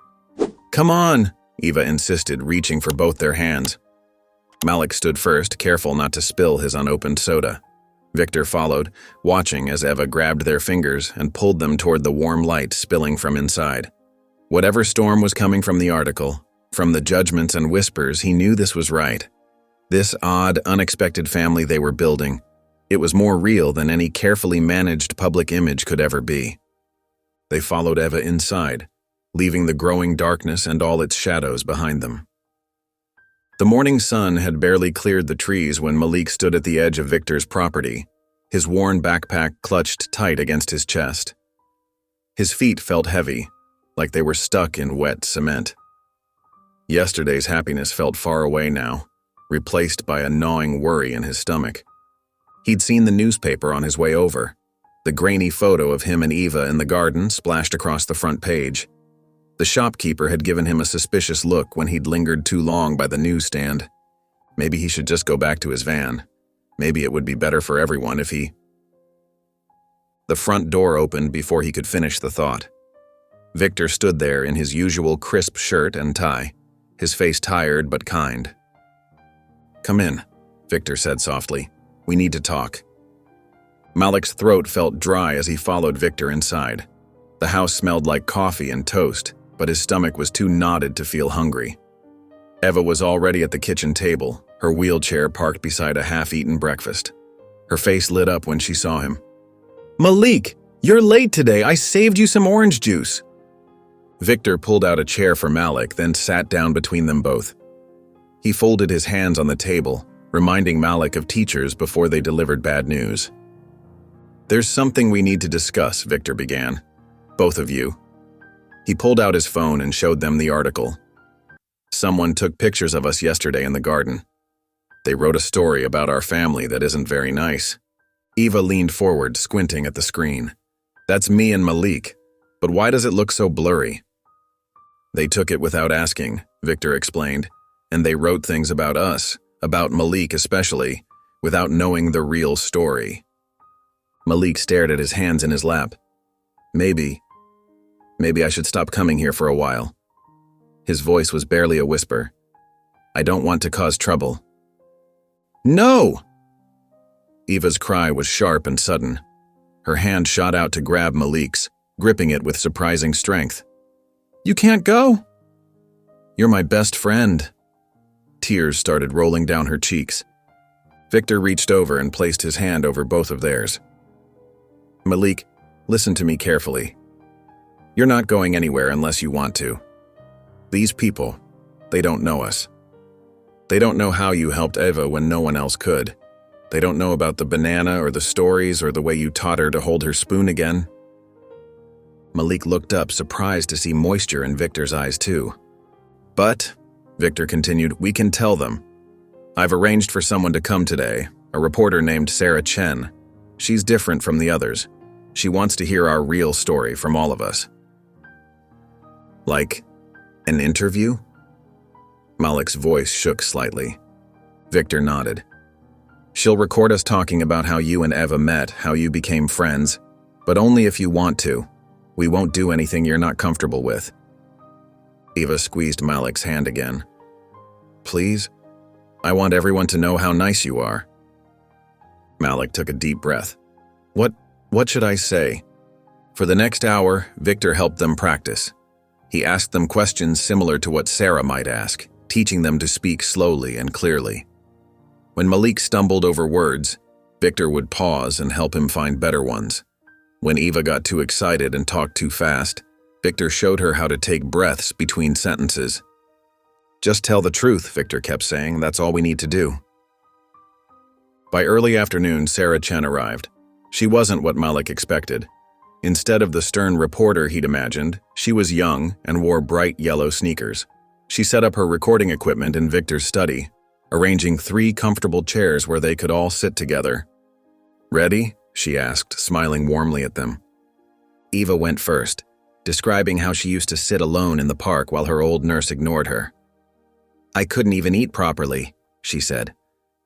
"Come on," Eva insisted, reaching for both their hands. Malik stood first, careful not to spill his unopened soda. Victor followed, watching as Eva grabbed their fingers and pulled them toward the warm light spilling from inside. Whatever storm was coming from the article, from the judgments and whispers, he knew this was right. This odd, unexpected family they were building, it was more real than any carefully managed public image could ever be. They followed Eva inside, leaving the growing darkness and all its shadows behind them. The morning sun had barely cleared the trees when Malik stood at the edge of Victor's property, his worn backpack clutched tight against his chest. His feet felt heavy, like they were stuck in wet cement. Yesterday's happiness felt far away now, replaced by a gnawing worry in his stomach. He'd seen the newspaper on his way over. The grainy photo of him and Eva in the garden splashed across the front page. The shopkeeper had given him a suspicious look when he'd lingered too long by the newsstand. Maybe he should just go back to his van. Maybe it would be better for everyone if he... The front door opened before he could finish the thought. Victor stood there in his usual crisp shirt and tie, his face tired but kind. "Come in," Victor said softly. "We need to talk." Malik's throat felt dry as he followed Victor inside. The house smelled like coffee and toast, but his stomach was too knotted to feel hungry. Eva was already at the kitchen table, her wheelchair parked beside a half-eaten breakfast. Her face lit up when she saw him. "Malik, you're late today. I saved you some orange juice." Victor pulled out a chair for Malik, then sat down between them both. He folded his hands on the table, reminding Malik of teachers before they delivered bad news. "There's something we need to discuss," Victor began. "Both of you." He pulled out his phone and showed them the article. "Someone took pictures of us yesterday in the garden. They wrote a story about our family that isn't very nice." Eva leaned forward, squinting at the screen. "That's me and Malik, but why does it look so blurry?" "They took it without asking," Victor explained, "and they wrote things about us, about Malik especially, without knowing the real story." Malik stared at his hands in his lap. Maybe I should stop coming here for a while." His voice was barely a whisper. "I don't want to cause trouble." "No!" Eva's cry was sharp and sudden. Her hand shot out to grab Malik's, gripping it with surprising strength. "You can't go." "You're my best friend." Tears started rolling down her cheeks. Victor reached over and placed his hand over both of theirs. "Malik, listen to me carefully. You're not going anywhere unless you want to. These people, they don't know us. They don't know how you helped Eva when no one else could. They don't know about the banana or the stories or the way you taught her to hold her spoon again." Malik looked up, surprised to see moisture in Victor's eyes too. "But," Victor continued, "we can tell them. I've arranged for someone to come today, a reporter named Sarah Chen. She's different from the others. She wants to hear our real story from all of us." "Like an interview?" Malik's voice shook slightly. Victor nodded. "She'll record us talking about how you and Eva met, how you became friends, but only if you want to. We won't do anything you're not comfortable with." Eva squeezed Malik's hand again. "Please? I want everyone to know how nice you are." Malik took a deep breath. What should I say?" For the next hour, Victor helped them practice. He asked them questions similar to what Sarah might ask, teaching them to speak slowly and clearly. When Malik stumbled over words, Victor would pause and help him find better ones. When Eva got too excited and talked too fast, Victor showed her how to take breaths between sentences. "Just tell the truth," Victor kept saying. "That's all we need to do." By early afternoon, Sarah Chen arrived. She wasn't what Malik expected. Instead of the stern reporter he'd imagined, she was young and wore bright yellow sneakers. She set up her recording equipment in Victor's study, arranging 3 comfortable chairs where they could all sit together. "Ready?" she asked, smiling warmly at them. Eva went first, describing how she used to sit alone in the park while her old nurse ignored her. "I couldn't even eat properly," she said.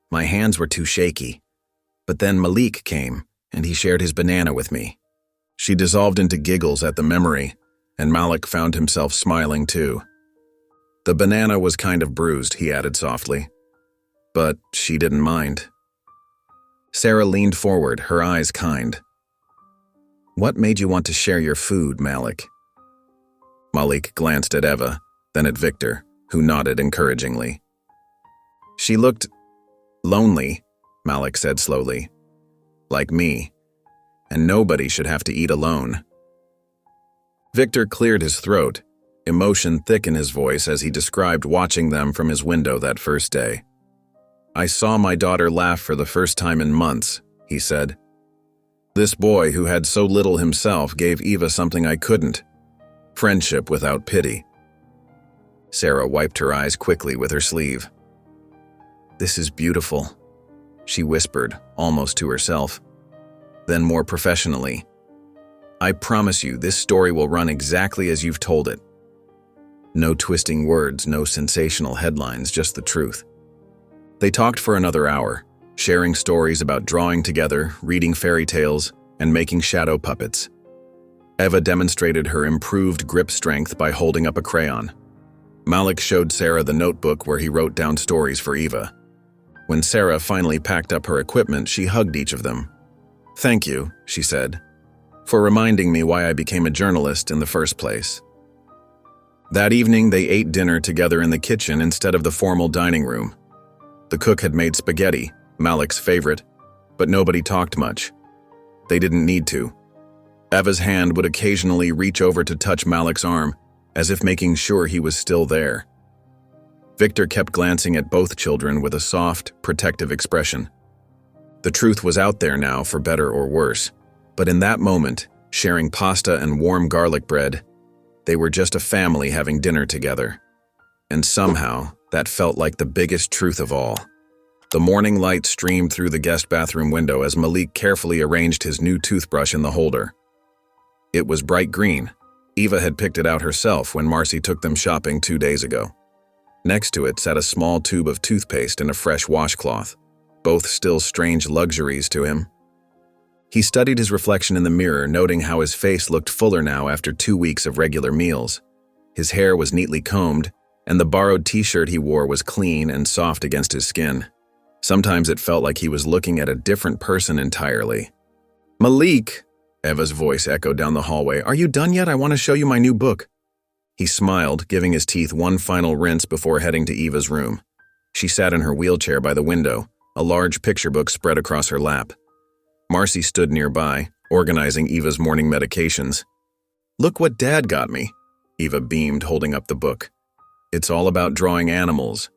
"My hands were too shaky. But then Malik came, and he shared his banana with me." She dissolved into giggles at the memory, and Malik found himself smiling too. "The banana was kind of bruised," he added softly. But she didn't mind. Sarah leaned forward, her eyes kind. "What made you want to share your food, Malik?" Malik glanced at Eva, then at Victor, who nodded encouragingly. "She looked lonely," Malik said slowly. "Like me. And nobody should have to eat alone." Victor cleared his throat, emotion thick in his voice as he described watching them from his window that first day. "I saw my daughter laugh for the first time in months," he said. "This boy who had so little himself gave Eva something I couldn't. Friendship without pity." Sarah wiped her eyes quickly with her sleeve. "This is beautiful," she whispered, almost to herself. Then more professionally, "I promise you this story will run exactly as you've told it. No twisting words, no sensational headlines, just the truth." They talked for another hour, sharing stories about drawing together, reading fairy tales, and making shadow puppets. Eva demonstrated her improved grip strength by holding up a crayon. Malik showed Sarah the notebook where he wrote down stories for Eva. When Sarah finally packed up her equipment, she hugged each of them. "Thank you," she said, "for reminding me why I became a journalist in the first place." That evening, they ate dinner together in the kitchen instead of the formal dining room. The cook had made spaghetti, Malik's favorite, but nobody talked much. They didn't need to. Eva's hand would occasionally reach over to touch Malik's arm, as if making sure he was still there. Victor kept glancing at both children with a soft, protective expression. The truth was out there now, for better or worse, but in that moment, sharing pasta and warm garlic bread, they were just a family having dinner together. And somehow, that felt like the biggest truth of all. The morning light streamed through the guest bathroom window as Malik carefully arranged his new toothbrush in the holder. It was bright green. Eva had picked it out herself when Marcy took them shopping 2 days ago. Next to it sat a small tube of toothpaste and a fresh washcloth, both still strange luxuries to him. He studied his reflection in the mirror, noting how his face looked fuller now after 2 weeks of regular meals. His hair was neatly combed, and the borrowed t-shirt he wore was clean and soft against his skin. Sometimes it felt like he was looking at a different person entirely. "Malik," Eva's voice echoed down the hallway, "are you done yet? I want to show you my new book." He smiled, giving his teeth one final rinse before heading to Eva's room. She sat in her wheelchair by the window, a large picture book spread across her lap. Marcy stood nearby, organizing Eva's morning medications. "Look what Dad got me," Eva beamed, holding up the book. "It's all about drawing animals.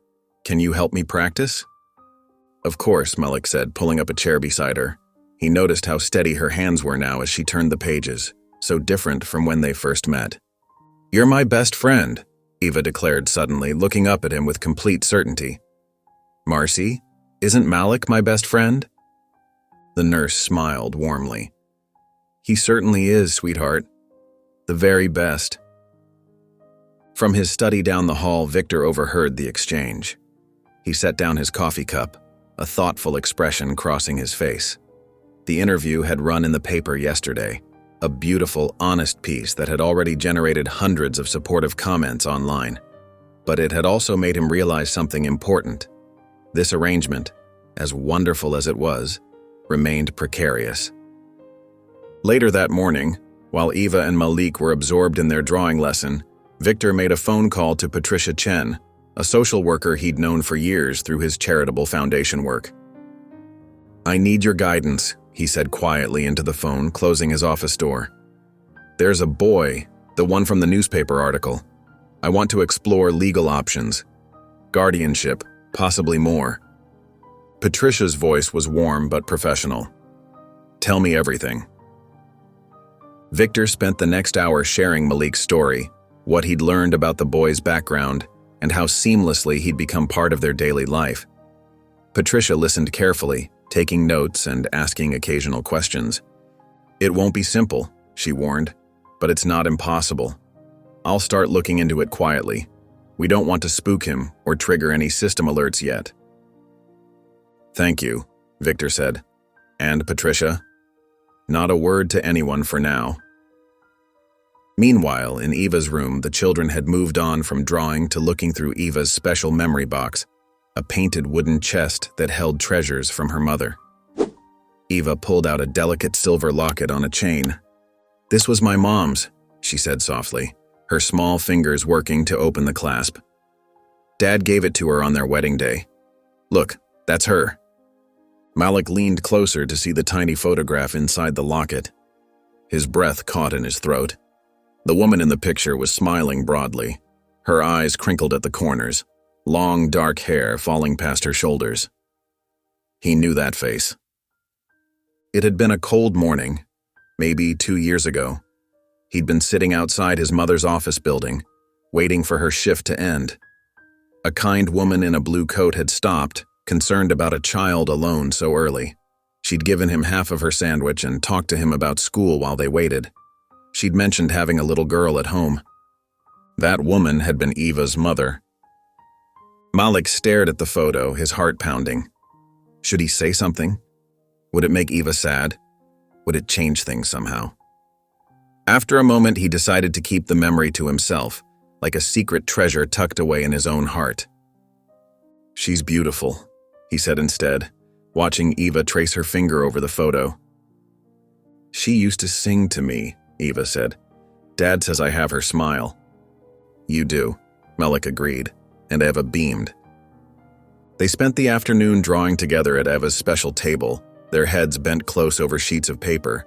Can you help me practice?" "Of course," Malik said, pulling up a chair beside her. He noticed how steady her hands were now as she turned the pages, so different from when they first met. "You're my best friend," Eva declared suddenly, looking up at him with complete certainty. "Marcy, isn't Malik my best friend?" The nurse smiled warmly. "He certainly is, sweetheart. The very best." From his study down the hall, Victor overheard the exchange. He set down his coffee cup, a thoughtful expression crossing his face. The interview had run in the paper yesterday, a beautiful, honest piece that had already generated hundreds of supportive comments online. But it had also made him realize something important. This arrangement, as wonderful as it was, remained precarious. Later that morning, while Eva and Malik were absorbed in their drawing lesson, Victor made a phone call to Patricia Chen, a social worker he'd known for years through his charitable foundation work. "I need your guidance," he said quietly into the phone, closing his office door. "There's a boy, the one from the newspaper article. I want to explore legal options. Guardianship, possibly more." Patricia's voice was warm but professional. "Tell me everything." Victor spent the next hour sharing Malik's story, what he'd learned about the boy's background, and how seamlessly he'd become part of their daily life. Patricia listened carefully, taking notes and asking occasional questions. "It won't be simple," she warned, "but it's not impossible. I'll start looking into it quietly. We don't want to spook him or trigger any system alerts yet." "Thank you," Victor said. "And Patricia?" "Not a word to anyone for now." Meanwhile, in Eva's room, the children had moved on from drawing to looking through Eva's special memory box, a painted wooden chest that held treasures from her mother. Eva pulled out a delicate silver locket on a chain. "This was my mom's," she said softly, her small fingers working to open the clasp. "Dad gave it to her on their wedding day. Look, that's her." Malik leaned closer to see the tiny photograph inside the locket. His breath caught in his throat. The woman in the picture was smiling broadly, her eyes crinkled at the corners, long dark hair falling past her shoulders. He knew that face. It had been a cold morning, maybe 2 years ago. He'd been sitting outside his mother's office building, waiting for her shift to end. A kind woman in a blue coat had stopped, concerned about a child alone so early. She'd given him half of her sandwich and talked to him about school while they waited. She'd mentioned having a little girl at home. That woman had been Eva's mother. Malik stared at the photo, his heart pounding. Should he say something? Would it make Eva sad? Would it change things somehow? After a moment, he decided to keep the memory to himself, like a secret treasure tucked away in his own heart. She's beautiful, he said instead, watching Eva trace her finger over the photo. She used to sing to me, Eva said. Dad says I have her smile. You do, Malik agreed, and Eva beamed. They spent the afternoon drawing together at Eva's special table, their heads bent close over sheets of paper.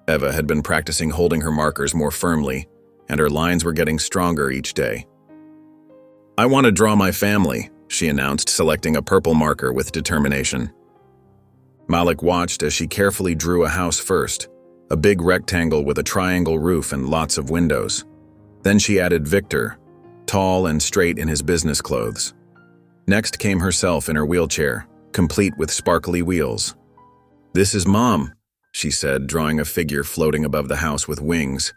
Eva had been practicing holding her markers more firmly, and her lines were getting stronger each day. I want to draw my family, she announced, selecting a purple marker with determination. Malik watched as she carefully drew a house first, a big rectangle with a triangle roof and lots of windows. Then she added Victor, tall and straight in his business clothes. Next came herself in her wheelchair, complete with sparkly wheels. This is Mom, she said, drawing a figure floating above the house with wings.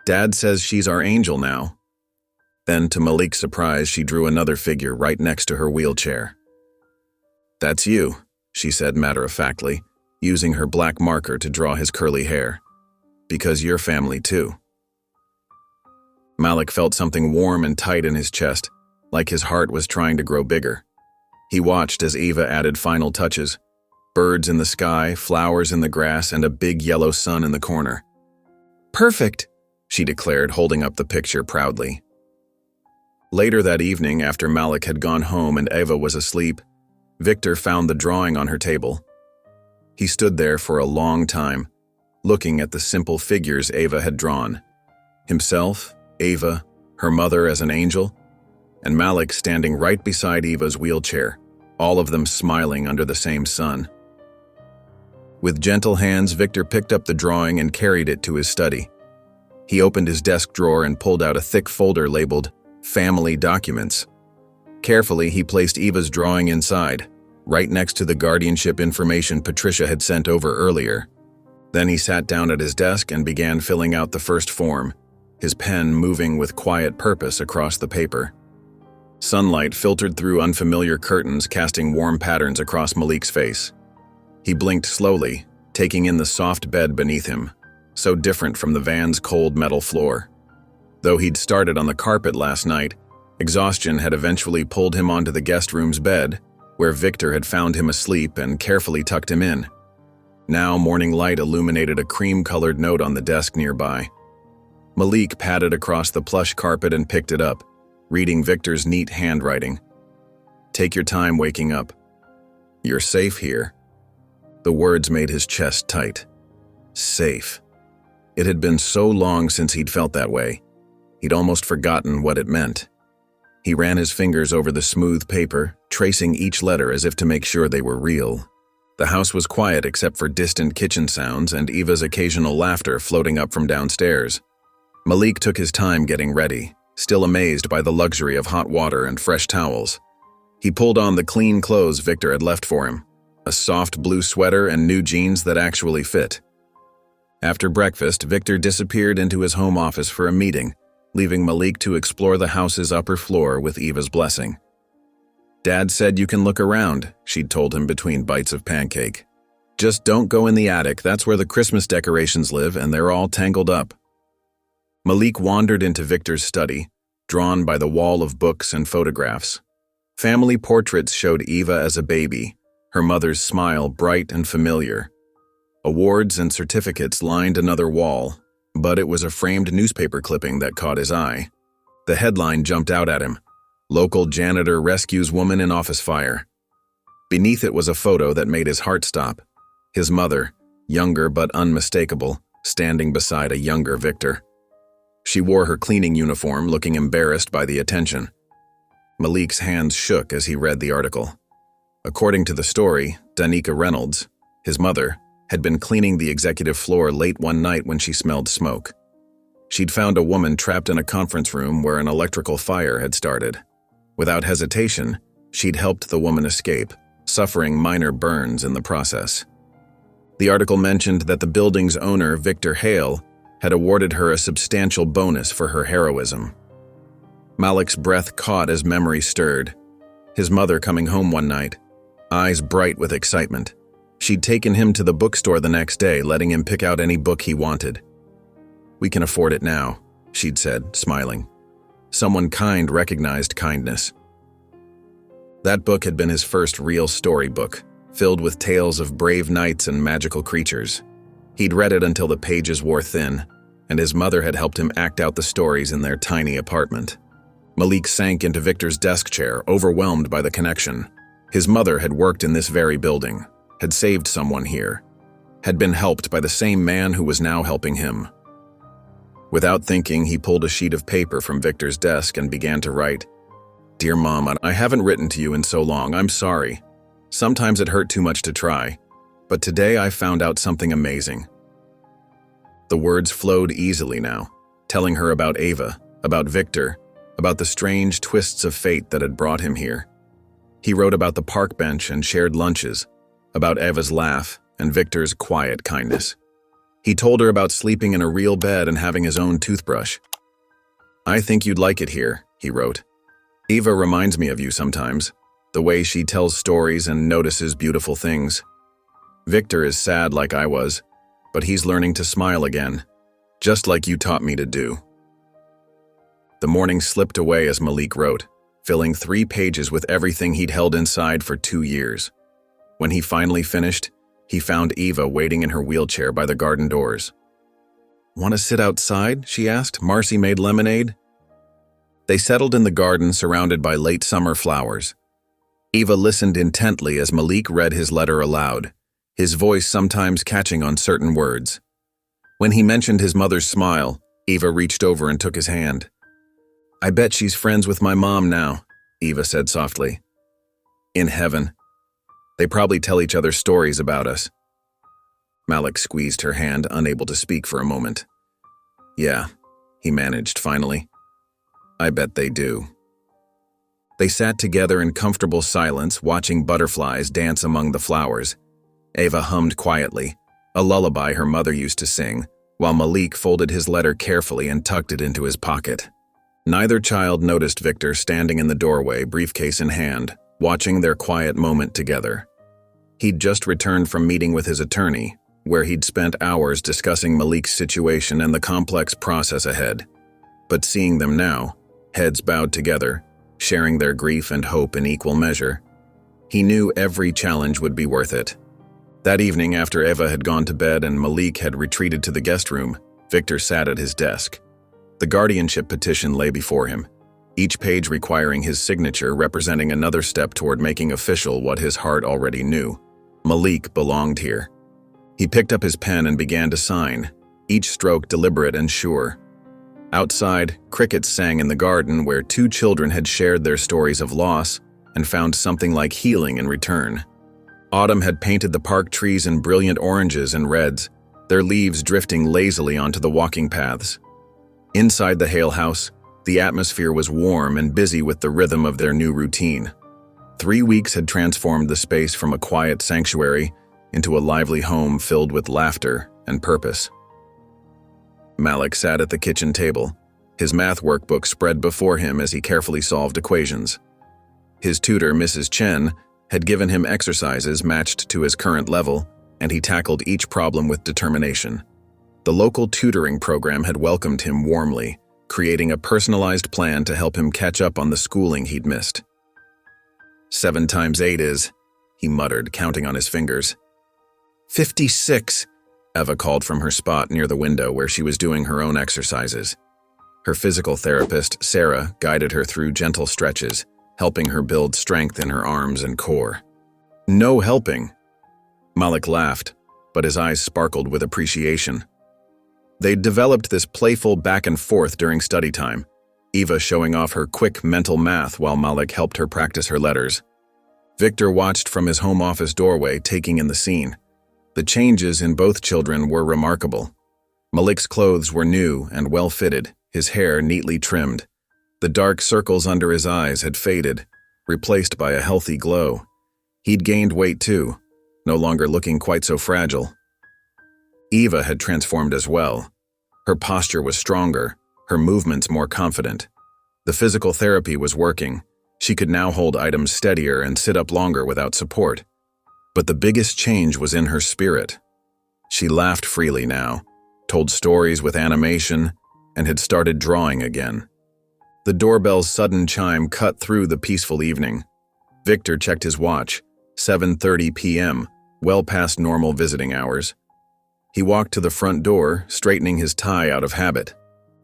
Dad says she's our angel now. Then, to Malik's surprise, she drew another figure right next to her wheelchair. That's you, she said matter-of-factly, using her black marker to draw his curly hair. Because you're family too. Malik felt something warm and tight in his chest, like his heart was trying to grow bigger. He watched as Eva added final touches. Birds in the sky, flowers in the grass, and a big yellow sun in the corner. Perfect, she declared, holding up the picture proudly. Later that evening, after Malik had gone home and Eva was asleep, Victor found the drawing on her table. He stood there for a long time, looking at the simple figures Eva had drawn. Himself, Eva, her mother as an angel, and Malik standing right beside Eva's wheelchair, all of them smiling under the same sun. With gentle hands, Victor picked up the drawing and carried it to his study. He opened his desk drawer and pulled out a thick folder labeled Family Documents. Carefully, he placed Eva's drawing inside, right next to the guardianship information Patricia had sent over earlier. Then he sat down at his desk and began filling out the first form, his pen moving with quiet purpose across the paper. Sunlight filtered through unfamiliar curtains, casting warm patterns across Malik's face. He blinked slowly, taking in the soft bed beneath him, so different from the van's cold metal floor. Though he'd started on the carpet last night, exhaustion had eventually pulled him onto the guest room's bed, where Victor had found him asleep and carefully tucked him in. Now morning light illuminated a cream-colored note on the desk nearby. Malik padded across the plush carpet and picked it up, reading Victor's neat handwriting. Take your time waking up. You're safe here. The words made his chest tight. Safe. It had been so long since he'd felt that way. He'd almost forgotten what it meant. He ran his fingers over the smooth paper, tracing each letter as if to make sure they were real. The house was quiet except for distant kitchen sounds and Eva's occasional laughter floating up from downstairs. Malik took his time getting ready, still amazed by the luxury of hot water and fresh towels. He pulled on the clean clothes Victor had left for him, a soft blue sweater and new jeans that actually fit. After breakfast, Victor disappeared into his home office for a meeting, leaving Malik to explore the house's upper floor with Eva's blessing. Dad said you can look around, she'd told him between bites of pancake. Just don't go in the attic, that's where the Christmas decorations live and they're all tangled up. Malik wandered into Victor's study, drawn by the wall of books and photographs. Family portraits showed Eva as a baby, her mother's smile bright and familiar. Awards and certificates lined another wall, but it was a framed newspaper clipping that caught his eye. The headline jumped out at him, Local Janitor Rescues Woman in Office Fire. Beneath it was a photo that made his heart stop. His mother, younger but unmistakable, standing beside a younger Victor. She wore her cleaning uniform, looking embarrassed by the attention. Malik's hands shook as he read the article. According to the story, Danica Reynolds, his mother, had been cleaning the executive floor late one night when she smelled smoke. She'd found a woman trapped in a conference room where an electrical fire had started. Without hesitation, she'd helped the woman escape, suffering minor burns in the process. The article mentioned that the building's owner, Victor Hale, had awarded her a substantial bonus for her heroism. Malik's breath caught as memory stirred. his mother coming home one night, eyes bright with excitement. She'd taken him to the bookstore the next day, letting him pick out any book he wanted. "We can afford it now," she'd said, smiling. Someone kind recognized kindness. That book had been his first real storybook, filled with tales of brave knights and magical creatures. He'd read it until the pages wore thin, and his mother had helped him act out the stories in their tiny apartment. Malik sank into Victor's desk chair, overwhelmed by the connection. His mother had worked in this very building, had saved someone here, had been helped by the same man who was now helping him. Without thinking, he pulled a sheet of paper from Victor's desk and began to write, "Dear Mom, I haven't written to you in so long. I'm sorry. Sometimes it hurt too much to try, but today I found out something amazing." The words flowed easily now, telling her about Ava, about Victor, about the strange twists of fate that had brought him here. He wrote about the park bench and shared lunches, about Eva's laugh and Victor's quiet kindness. He told her about sleeping in a real bed and having his own toothbrush. "I think you'd like it here," he wrote. "Eva reminds me of you sometimes, the way she tells stories and notices beautiful things. Victor is sad like I was, but he's learning to smile again, just like you taught me to do." The morning slipped away as Malik wrote, filling 3 pages with everything he'd held inside for 2 years. When he finally finished, he found Eva waiting in her wheelchair by the garden doors. "Want to sit outside?" she asked. "Marcy made lemonade." They settled in the garden surrounded by late summer flowers. Eva listened intently as Malik read his letter aloud, his voice sometimes catching on certain words. When he mentioned his mother's smile, Eva reached over and took his hand. "I bet she's friends with my mom now," Eva said softly. "In heaven. They probably tell each other stories about us." Malik squeezed her hand, unable to speak for a moment. "Yeah," he managed finally. "I bet they do." They sat together in comfortable silence, watching butterflies dance among the flowers. Eva hummed quietly, a lullaby her mother used to sing, while Malik folded his letter carefully and tucked it into his pocket. Neither child noticed Victor standing in the doorway, briefcase in hand, watching their quiet moment together. He'd just returned from meeting with his attorney, where he'd spent hours discussing Malik's situation and the complex process ahead. But seeing them now, heads bowed together, sharing their grief and hope in equal measure, he knew every challenge would be worth it. That evening, after Eva had gone to bed and Malik had retreated to the guest room, Victor sat at his desk. The guardianship petition lay before him, each page requiring his signature, representing another step toward making official what his heart already knew. Malik belonged here. He picked up his pen and began to sign, each stroke deliberate and sure. Outside, crickets sang in the garden where 2 children had shared their stories of loss and found something like healing in return. Autumn had painted the park trees in brilliant oranges and reds, their leaves drifting lazily onto the walking paths. Inside the Hale house, the atmosphere was warm and busy with the rhythm of their new routine. 3 weeks had transformed the space from a quiet sanctuary into a lively home filled with laughter and purpose. Malik sat at the kitchen table, his math workbook spread before him as he carefully solved equations. His tutor, Mrs. Chen, had given him exercises matched to his current level, and he tackled each problem with determination. The local tutoring program had welcomed him warmly, creating a personalized plan to help him catch up on the schooling he'd missed. 7 times 8 is, he muttered, counting on his fingers. 56, Eva called from her spot near the window where she was doing her own exercises. Her physical therapist, Sarah, guided her through gentle stretches, helping her build strength in her arms and core. "No helping." Malik laughed, but his eyes sparkled with appreciation. They'd developed this playful back and forth during study time, Eva showing off her quick mental math while Malik helped her practice her letters. Victor watched from his home office doorway, taking in the scene. The changes in both children were remarkable. Malik's clothes were new and well-fitted, his hair neatly trimmed. The dark circles under his eyes had faded, replaced by a healthy glow. He'd gained weight too, no longer looking quite so fragile. Eva had transformed as well. Her posture was stronger, her movements more confident. The physical therapy was working, She could now hold items steadier and sit up longer without support. But the biggest change was in her spirit. She laughed freely now, told stories with animation, and had started drawing again. The doorbell's sudden chime cut through the peaceful evening. Victor checked his watch, 7:30 p.m., well past normal visiting hours. He walked to the front door, straightening his tie out of habit.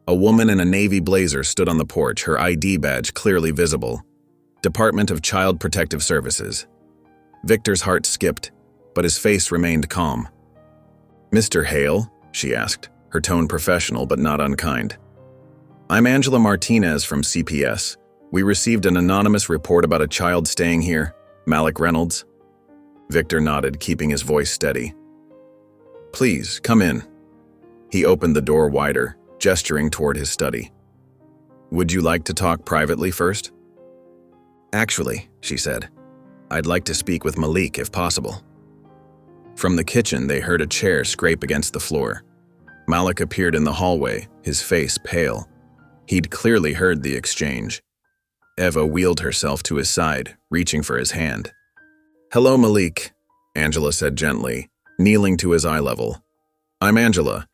A woman in a navy blazer stood on the porch, her ID badge clearly visible. Department of Child Protective Services. Victor's heart skipped, but his face remained calm. "Mr. Hale?" she asked, her tone professional but not unkind. "I'm Angela Martinez from CPS. We received an anonymous report about a child staying here, Malik Reynolds." Victor nodded, keeping his voice steady. "Please, come in." He opened the door wider, gesturing toward his study. "Would you like to talk privately first?" "Actually," she said, "I'd like to speak with Malik if possible." From the kitchen, they heard a chair scrape against the floor. Malik appeared in the hallway, his face pale. He'd clearly heard the exchange. Eva wheeled herself to his side, reaching for his hand. "Hello, Malik," Angela said gently, kneeling to his eye level. "I'm Angela.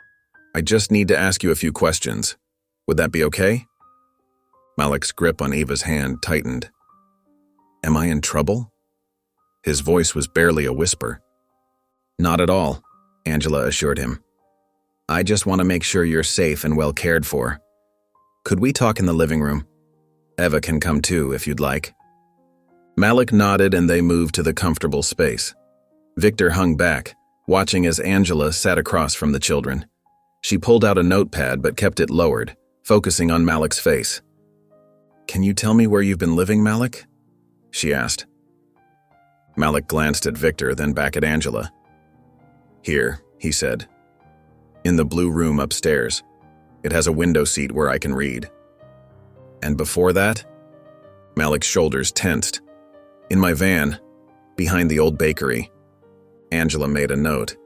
I just need to ask you a few questions. Would that be okay?" Malik's grip on Eva's hand tightened. "Am I in trouble?" His voice was barely a whisper. "Not at all," Angela assured him. "I just want to make sure you're safe and well cared for. Could we talk in the living room? Eva can come too, if you'd like." Malik nodded and they moved to the comfortable space. Victor hung back, watching as Angela sat across from the children. She pulled out a notepad but kept it lowered, focusing on Malik's face. "Can you tell me where you've been living, Malik?" she asked. Malik glanced at Victor, then back at Angela. "Here," he said. "In the blue room upstairs. It has a window seat where I can read." "And before that?" Malik's shoulders tensed. "In my van, behind the old bakery." Angela made a note.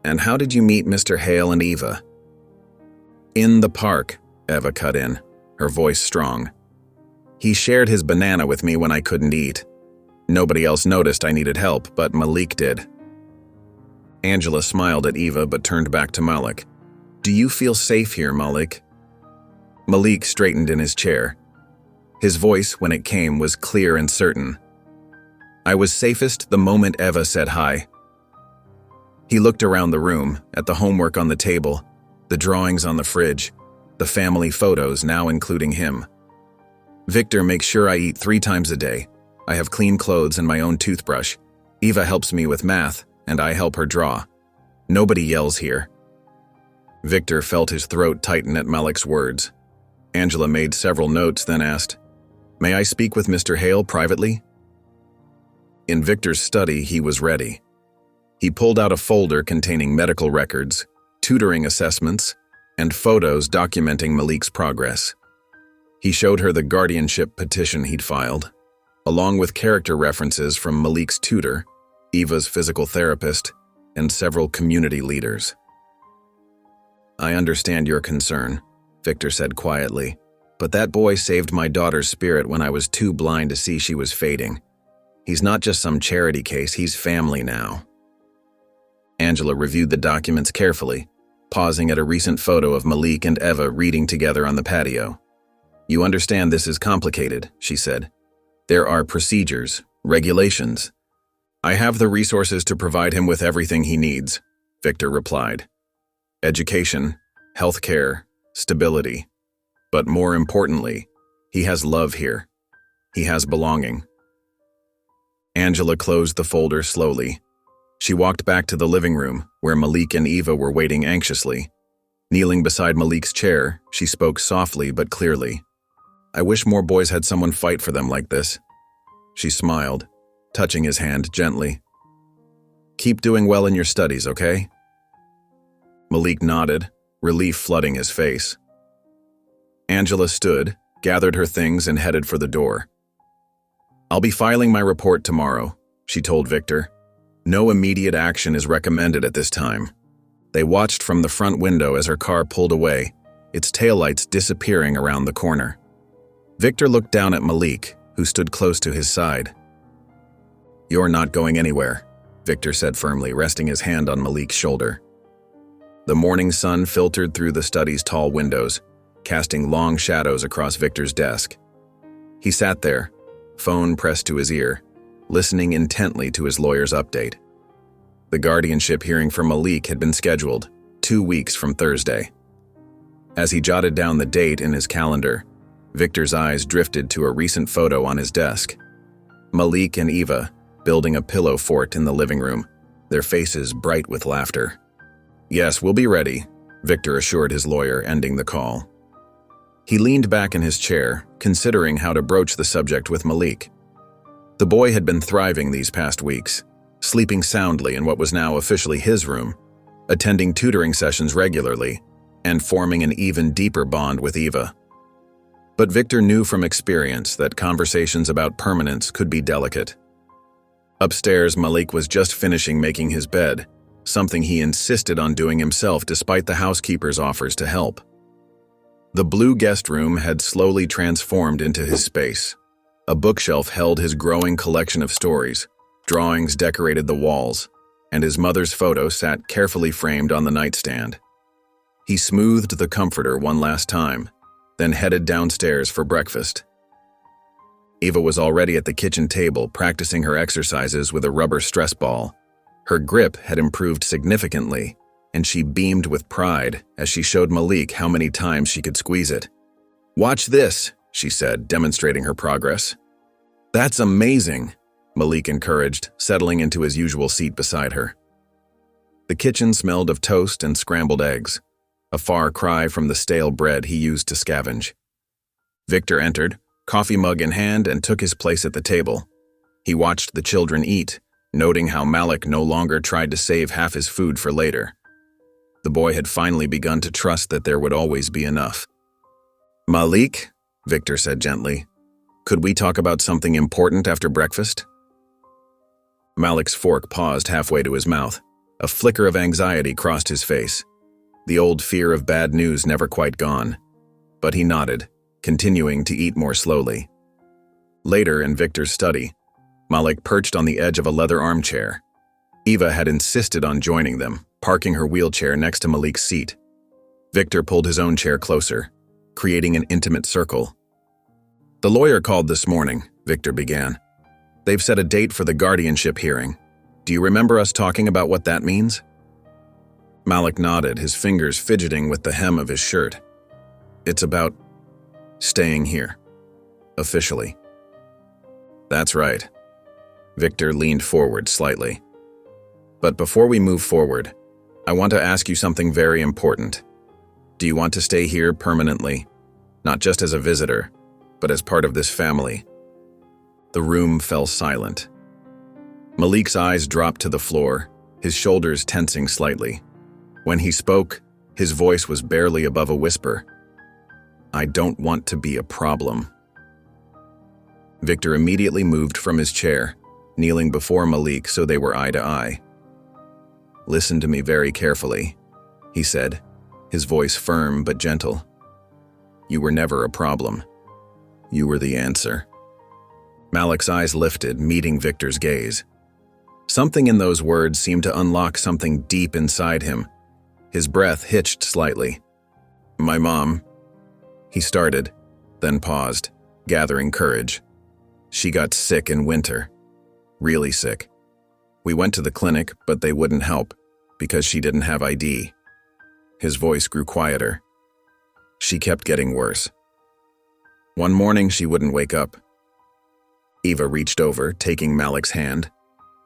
"And how did you meet Mr. Hale and Eva?" "In the park," Eva cut in, her voice strong. "He shared his banana with me when I couldn't eat. Nobody else noticed I needed help, but Malik did." Angela smiled at Eva but turned back to Malik. "Do you feel safe here, Malik?" Malik straightened in his chair. His voice, when it came, was clear and certain. "I was safest the moment Eva said hi." He looked around the room, at the homework on the table, the drawings on the fridge, the family photos now including him. "Victor makes sure I eat 3 times a day. I have clean clothes and my own toothbrush. Eva helps me with math, and I help her draw. Nobody yells here." Victor felt his throat tighten at Malik's words. Angela made several notes, then asked, "May I speak with Mr. Hale privately?" In Victor's study, he was ready. He pulled out a folder containing medical records, tutoring assessments, and photos documenting Malik's progress. He showed her the guardianship petition he'd filed, along with character references from Malik's tutor, Eva's physical therapist, and several community leaders. "I understand your concern," Victor said quietly, "but that boy saved my daughter's spirit when I was too blind to see she was fading. He's not just some charity case, he's family now." Angela reviewed the documents carefully, pausing at a recent photo of Malik and Eva reading together on the patio. "You understand this is complicated," she said. "There are procedures, regulations." "I have the resources to provide him with everything he needs," Victor replied. "Education, healthcare, stability. But more importantly, he has love here. He has belonging." Angela closed the folder slowly. She walked back to the living room, where Malik and Eva were waiting anxiously. Kneeling beside Malik's chair, she spoke softly but clearly. "I wish more boys had someone fight for them like this." She smiled, touching his hand gently. "Keep doing well in your studies, okay?" Malik nodded, relief flooding his face. Angela stood, gathered her things, and headed for the door. "I'll be filing my report tomorrow," she told Victor. "No immediate action is recommended at this time." They watched from the front window as her car pulled away, its taillights disappearing around the corner. Victor looked down at Malik, who stood close to his side. "You're not going anywhere," Victor said firmly, resting his hand on Malik's shoulder. The morning sun filtered through the study's tall windows, casting long shadows across Victor's desk. He sat there, phone pressed to his ear, listening intently to his lawyer's update. The guardianship hearing for Malik had been scheduled 2 weeks from Thursday. As he jotted down the date in his calendar, Victor's eyes drifted to a recent photo on his desk. Malik and Eva building a pillow fort in the living room, their faces bright with laughter. "Yes, we'll be ready," Victor assured his lawyer, ending the call. He leaned back in his chair, considering how to broach the subject with Malik. The boy had been thriving these past weeks, sleeping soundly in what was now officially his room, attending tutoring sessions regularly, and forming an even deeper bond with Eva. But Victor knew from experience that conversations about permanence could be delicate. Upstairs, Malik was just finishing making his bed, something he insisted on doing himself despite the housekeeper's offers to help. The blue guest room had slowly transformed into his space. A bookshelf held his growing collection of stories, drawings decorated the walls, and his mother's photo sat carefully framed on the nightstand. He smoothed the comforter one last time, then headed downstairs for breakfast. Eva was already at the kitchen table practicing her exercises with a rubber stress ball. Her grip had improved significantly, and she beamed with pride as she showed Malik how many times she could squeeze it. "Watch this," she said, demonstrating her progress. "That's amazing," Malik encouraged, settling into his usual seat beside her. The kitchen smelled of toast and scrambled eggs, a far cry from the stale bread he used to scavenge. Victor entered, coffee mug in hand, and took his place at the table. He watched the children eat, noting how Malik no longer tried to save half his food for later. The boy had finally begun to trust that there would always be enough. "Malik," Victor said gently, "could we talk about something important after breakfast?" Malik's fork paused halfway to his mouth. A flicker of anxiety crossed his face. The old fear of bad news never quite gone. But he nodded, continuing to eat more slowly. Later, in Victor's study, Malik perched on the edge of a leather armchair. Eva had insisted on joining them, parking her wheelchair next to Malik's seat. Victor pulled his own chair closer, creating an intimate circle. "The lawyer called this morning," Victor began. "They've set a date for the guardianship hearing. Do you remember us talking about what that means?" Malik nodded, his fingers fidgeting with the hem of his shirt. "It's about staying here. Officially." "That's right." Victor leaned forward slightly. "But before we move forward, I want to ask you something very important. Do you want to stay here permanently? Not just as a visitor, but as part of this family?" The room fell silent. Malik's eyes dropped to the floor, his shoulders tensing slightly. When he spoke, his voice was barely above a whisper. "I don't want to be a problem." Victor immediately moved from his chair, kneeling before Malik so they were eye to eye. "Listen to me very carefully," he said, his voice firm but gentle. "You were never a problem. You were the answer." Malik's eyes lifted, meeting Victor's gaze. Something in those words seemed to unlock something deep inside him. His breath hitched slightly. "My mom," he started, then paused, gathering courage. "She got sick in winter. Really sick. We went to the clinic, but they wouldn't help, because she didn't have ID." His voice grew quieter. "She kept getting worse. One morning she wouldn't wake up." Eva reached over, taking Malik's hand.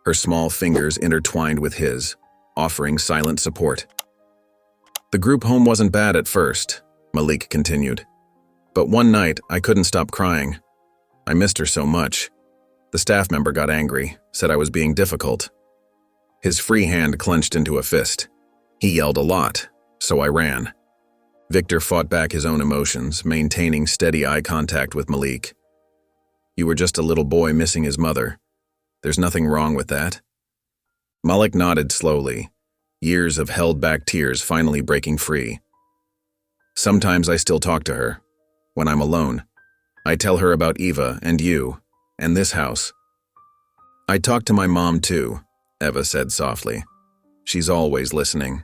Her small fingers intertwined with his, offering silent support. "The group home wasn't bad at first," Malik continued. "But one night, I couldn't stop crying. I missed her so much. The staff member got angry, said I was being difficult." His free hand clenched into a fist. He yelled a lot, so I ran. Victor fought back his own emotions, maintaining steady eye contact with Malik. "You were just a little boy missing his mother. There's nothing wrong with that." Malik nodded slowly, years of held-back tears finally breaking free. "Sometimes I still talk to her. When I'm alone, I tell her about Eva and you and this house. I talked to my mom too, Eva said softly. She's always listening.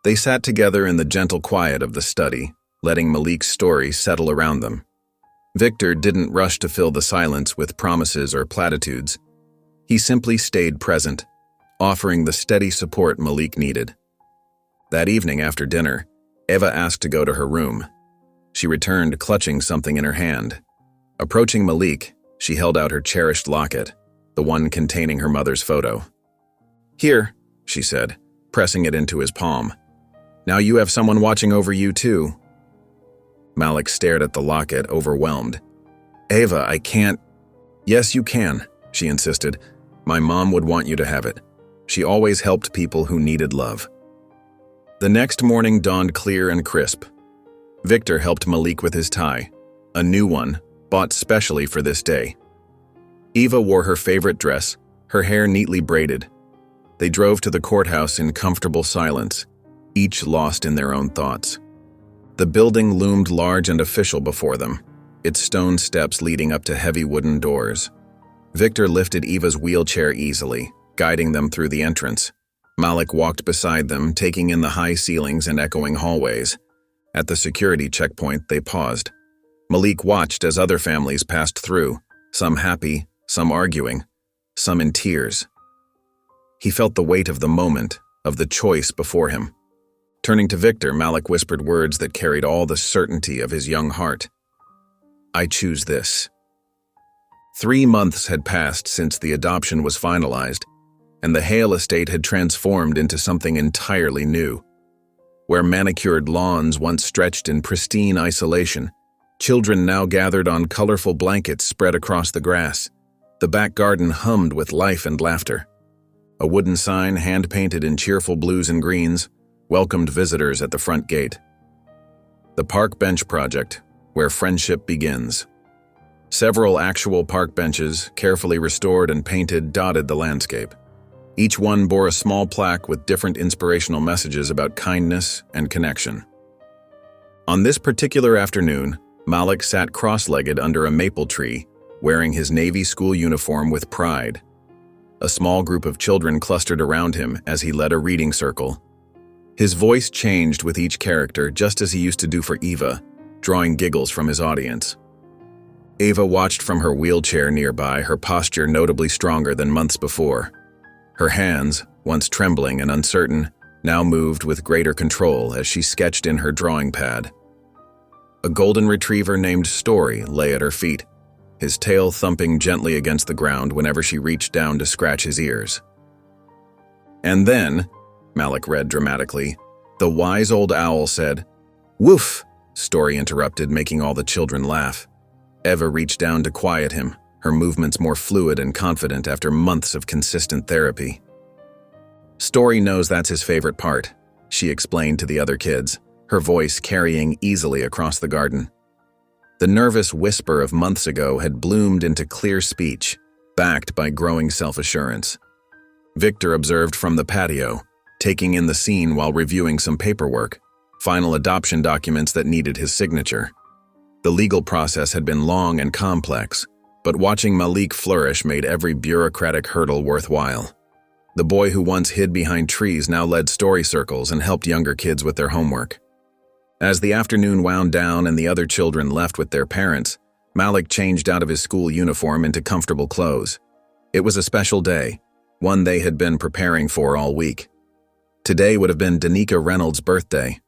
They sat together in the gentle quiet of the study, letting Malik's story settle around them. Victor didn't rush to fill the silence with promises or platitudes. He simply stayed present, offering the steady support Malik needed. That evening after dinner, Eva asked to go to her room. She returned clutching something in her hand. Approaching Malik, she held out her cherished locket, the one containing her mother's photo. "Here," she said, pressing it into his palm. "Now you have someone watching over you too." Malik stared at the locket, overwhelmed. "Eva, I can't." "Yes, you can," she insisted. "My mom would want you to have it. She always helped people who needed love." The next morning dawned clear and crisp. Victor helped Malik with his tie, a new one, bought specially for this day. Eva wore her favorite dress, her hair neatly braided. They drove to the courthouse in comfortable silence, each lost in their own thoughts. The building loomed large and official before them, its stone steps leading up to heavy wooden doors. Victor lifted Eva's wheelchair easily, guiding them through the entrance. Malik walked beside them, taking in the high ceilings and echoing hallways. At the security checkpoint, they paused. Malik watched as other families passed through, some happy, some arguing, some in tears. He felt the weight of the moment, of the choice before him. Turning to Victor, Malik whispered words that carried all the certainty of his young heart. "I choose this." 3 months had passed since the adoption was finalized, and the Hale estate had transformed into something entirely new. Where manicured lawns once stretched in pristine isolation, children now gathered on colorful blankets spread across the grass. The back garden hummed with life and laughter. A wooden sign, hand-painted in cheerful blues and greens, welcomed visitors at the front gate. The Park Bench Project, where friendship begins. Several actual park benches, carefully restored and painted, dotted the landscape. Each one bore a small plaque with different inspirational messages about kindness and connection. On this particular afternoon, Malik sat cross-legged under a maple tree, wearing his Navy school uniform with pride. A small group of children clustered around him as he led a reading circle. His voice changed with each character, just as he used to do for Eva, drawing giggles from his audience. Eva watched from her wheelchair nearby, her posture notably stronger than months before. Her hands, once trembling and uncertain, now moved with greater control as she sketched in her drawing pad. A golden retriever named Story lay at her feet, his tail thumping gently against the ground whenever she reached down to scratch his ears. "And then," Malik read dramatically, "the wise old owl said, 'Woof!'" Story interrupted, making all the children laugh. Eva reached down to quiet him, her movements more fluid and confident after months of consistent therapy. "Story knows that's his favorite part," she explained to the other kids, her voice carrying easily across the garden. The nervous whisper of months ago had bloomed into clear speech, backed by growing self-assurance. Victor observed from the patio, taking in the scene while reviewing some paperwork, final adoption documents that needed his signature. The legal process had been long and complex, but watching Malik flourish made every bureaucratic hurdle worthwhile. The boy who once hid behind trees now led story circles and helped younger kids with their homework. As the afternoon wound down and the other children left with their parents, Malik changed out of his school uniform into comfortable clothes. It was a special day, one they had been preparing for all week. Today would have been Danica Reynolds' birthday.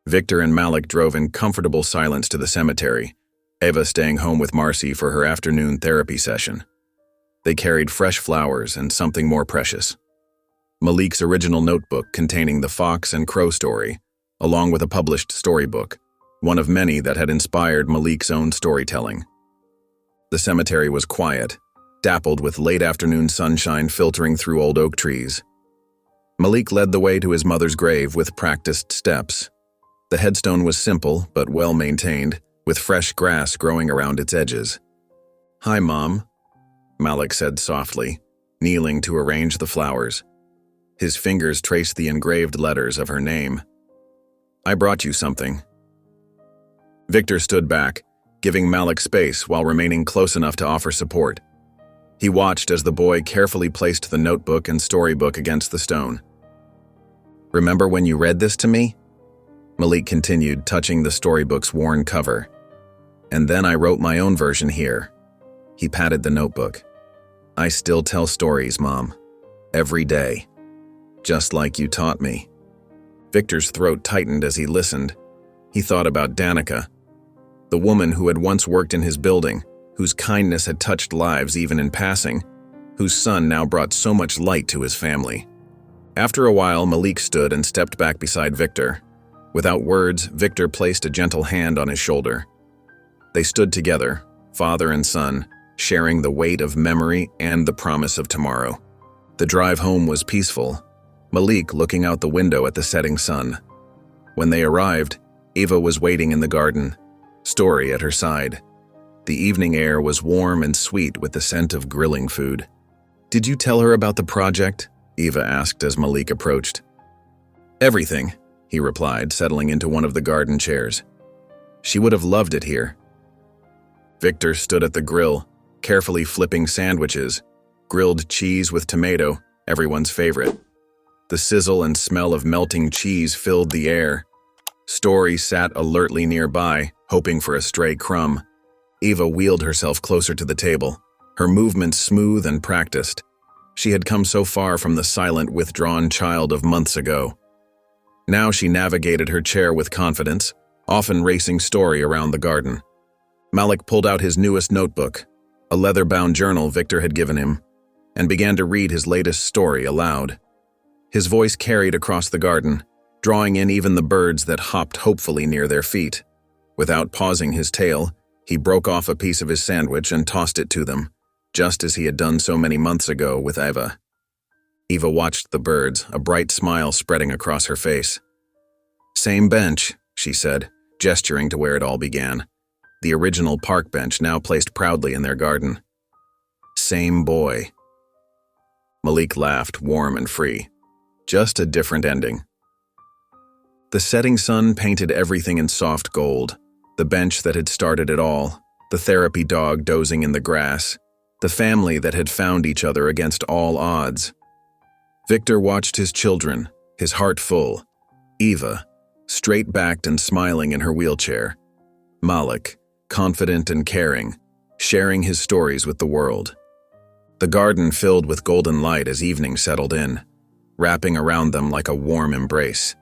Victor and Malik drove in comfortable silence to the cemetery, Eva staying home with Marcy for her afternoon therapy session. They carried fresh flowers and something more precious: Malik's original notebook containing the fox and crow story, along with a published storybook, one of many that had inspired Malik's own storytelling. The cemetery was quiet, dappled with late afternoon sunshine filtering through old oak trees. Malik led the way to his mother's grave with practiced steps. The headstone was simple but well maintained, with fresh grass growing around its edges. "Hi, Mom," Malik said softly, kneeling to arrange the flowers. His fingers traced the engraved letters of her name. "I brought you something." Victor stood back, giving Malik space while remaining close enough to offer support. He watched as the boy carefully placed the notebook and storybook against the stone. "Remember when you read this to me?" Malik continued, touching the storybook's worn cover. "And then I wrote my own version here." He patted the notebook. "I still tell stories, Mom. Every day. Just like you taught me." Victor's throat tightened as he listened. He thought about Danica, the woman who had once worked in his building, whose kindness had touched lives even in passing, whose son now brought so much light to his family. After a while, Malik stood and stepped back beside Victor. Without words, Victor placed a gentle hand on his shoulder. They stood together, father and son, sharing the weight of memory and the promise of tomorrow. The drive home was peaceful, Malik looking out the window at the setting sun. When they arrived, Eva was waiting in the garden, Story at her side. The evening air was warm and sweet with the scent of grilling food. "Did you tell her about the project?" Eva asked as Malik approached. "Everything," he replied, settling into one of the garden chairs. "She would have loved it here." Victor stood at the grill, carefully flipping sandwiches, grilled cheese with tomato, everyone's favorite. The sizzle and smell of melting cheese filled the air. Story sat alertly nearby, hoping for a stray crumb. Eva wheeled herself closer to the table, her movements smooth and practiced. She had come so far from the silent, withdrawn child of months ago. Now she navigated her chair with confidence, often racing Story around the garden. Malik pulled out his newest notebook, a leather-bound journal Victor had given him, and began to read his latest story aloud. His voice carried across the garden, drawing in even the birds that hopped hopefully near their feet. Without pausing his tale, he broke off a piece of his sandwich and tossed it to them, just as he had done so many months ago with Eva. Eva watched the birds, a bright smile spreading across her face. "Same bench," she said, gesturing to where it all began. The original park bench now placed proudly in their garden. "Same boy." Malik laughed, warm and free. Just a different ending. The setting sun painted everything in soft gold. The bench that had started it all, the therapy dog dozing in the grass, the family that had found each other against all odds. Victor watched his children, his heart full. Eva, straight-backed and smiling in her wheelchair. Malik, confident and caring, sharing his stories with the world. The garden filled with golden light as evening settled in, wrapping around them like a warm embrace.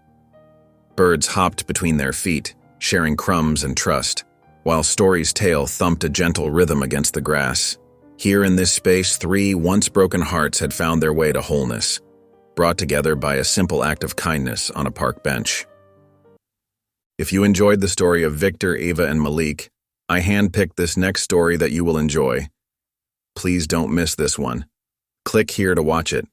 Birds hopped between their feet, sharing crumbs and trust, while Story's tail thumped a gentle rhythm against the grass. Here in this space, 3 once-broken hearts had found their way to wholeness, brought together by a simple act of kindness on a park bench. If you enjoyed the story of Victor, Eva, and Malik, I handpicked this next story that you will enjoy. Please don't miss this one. Click here to watch it.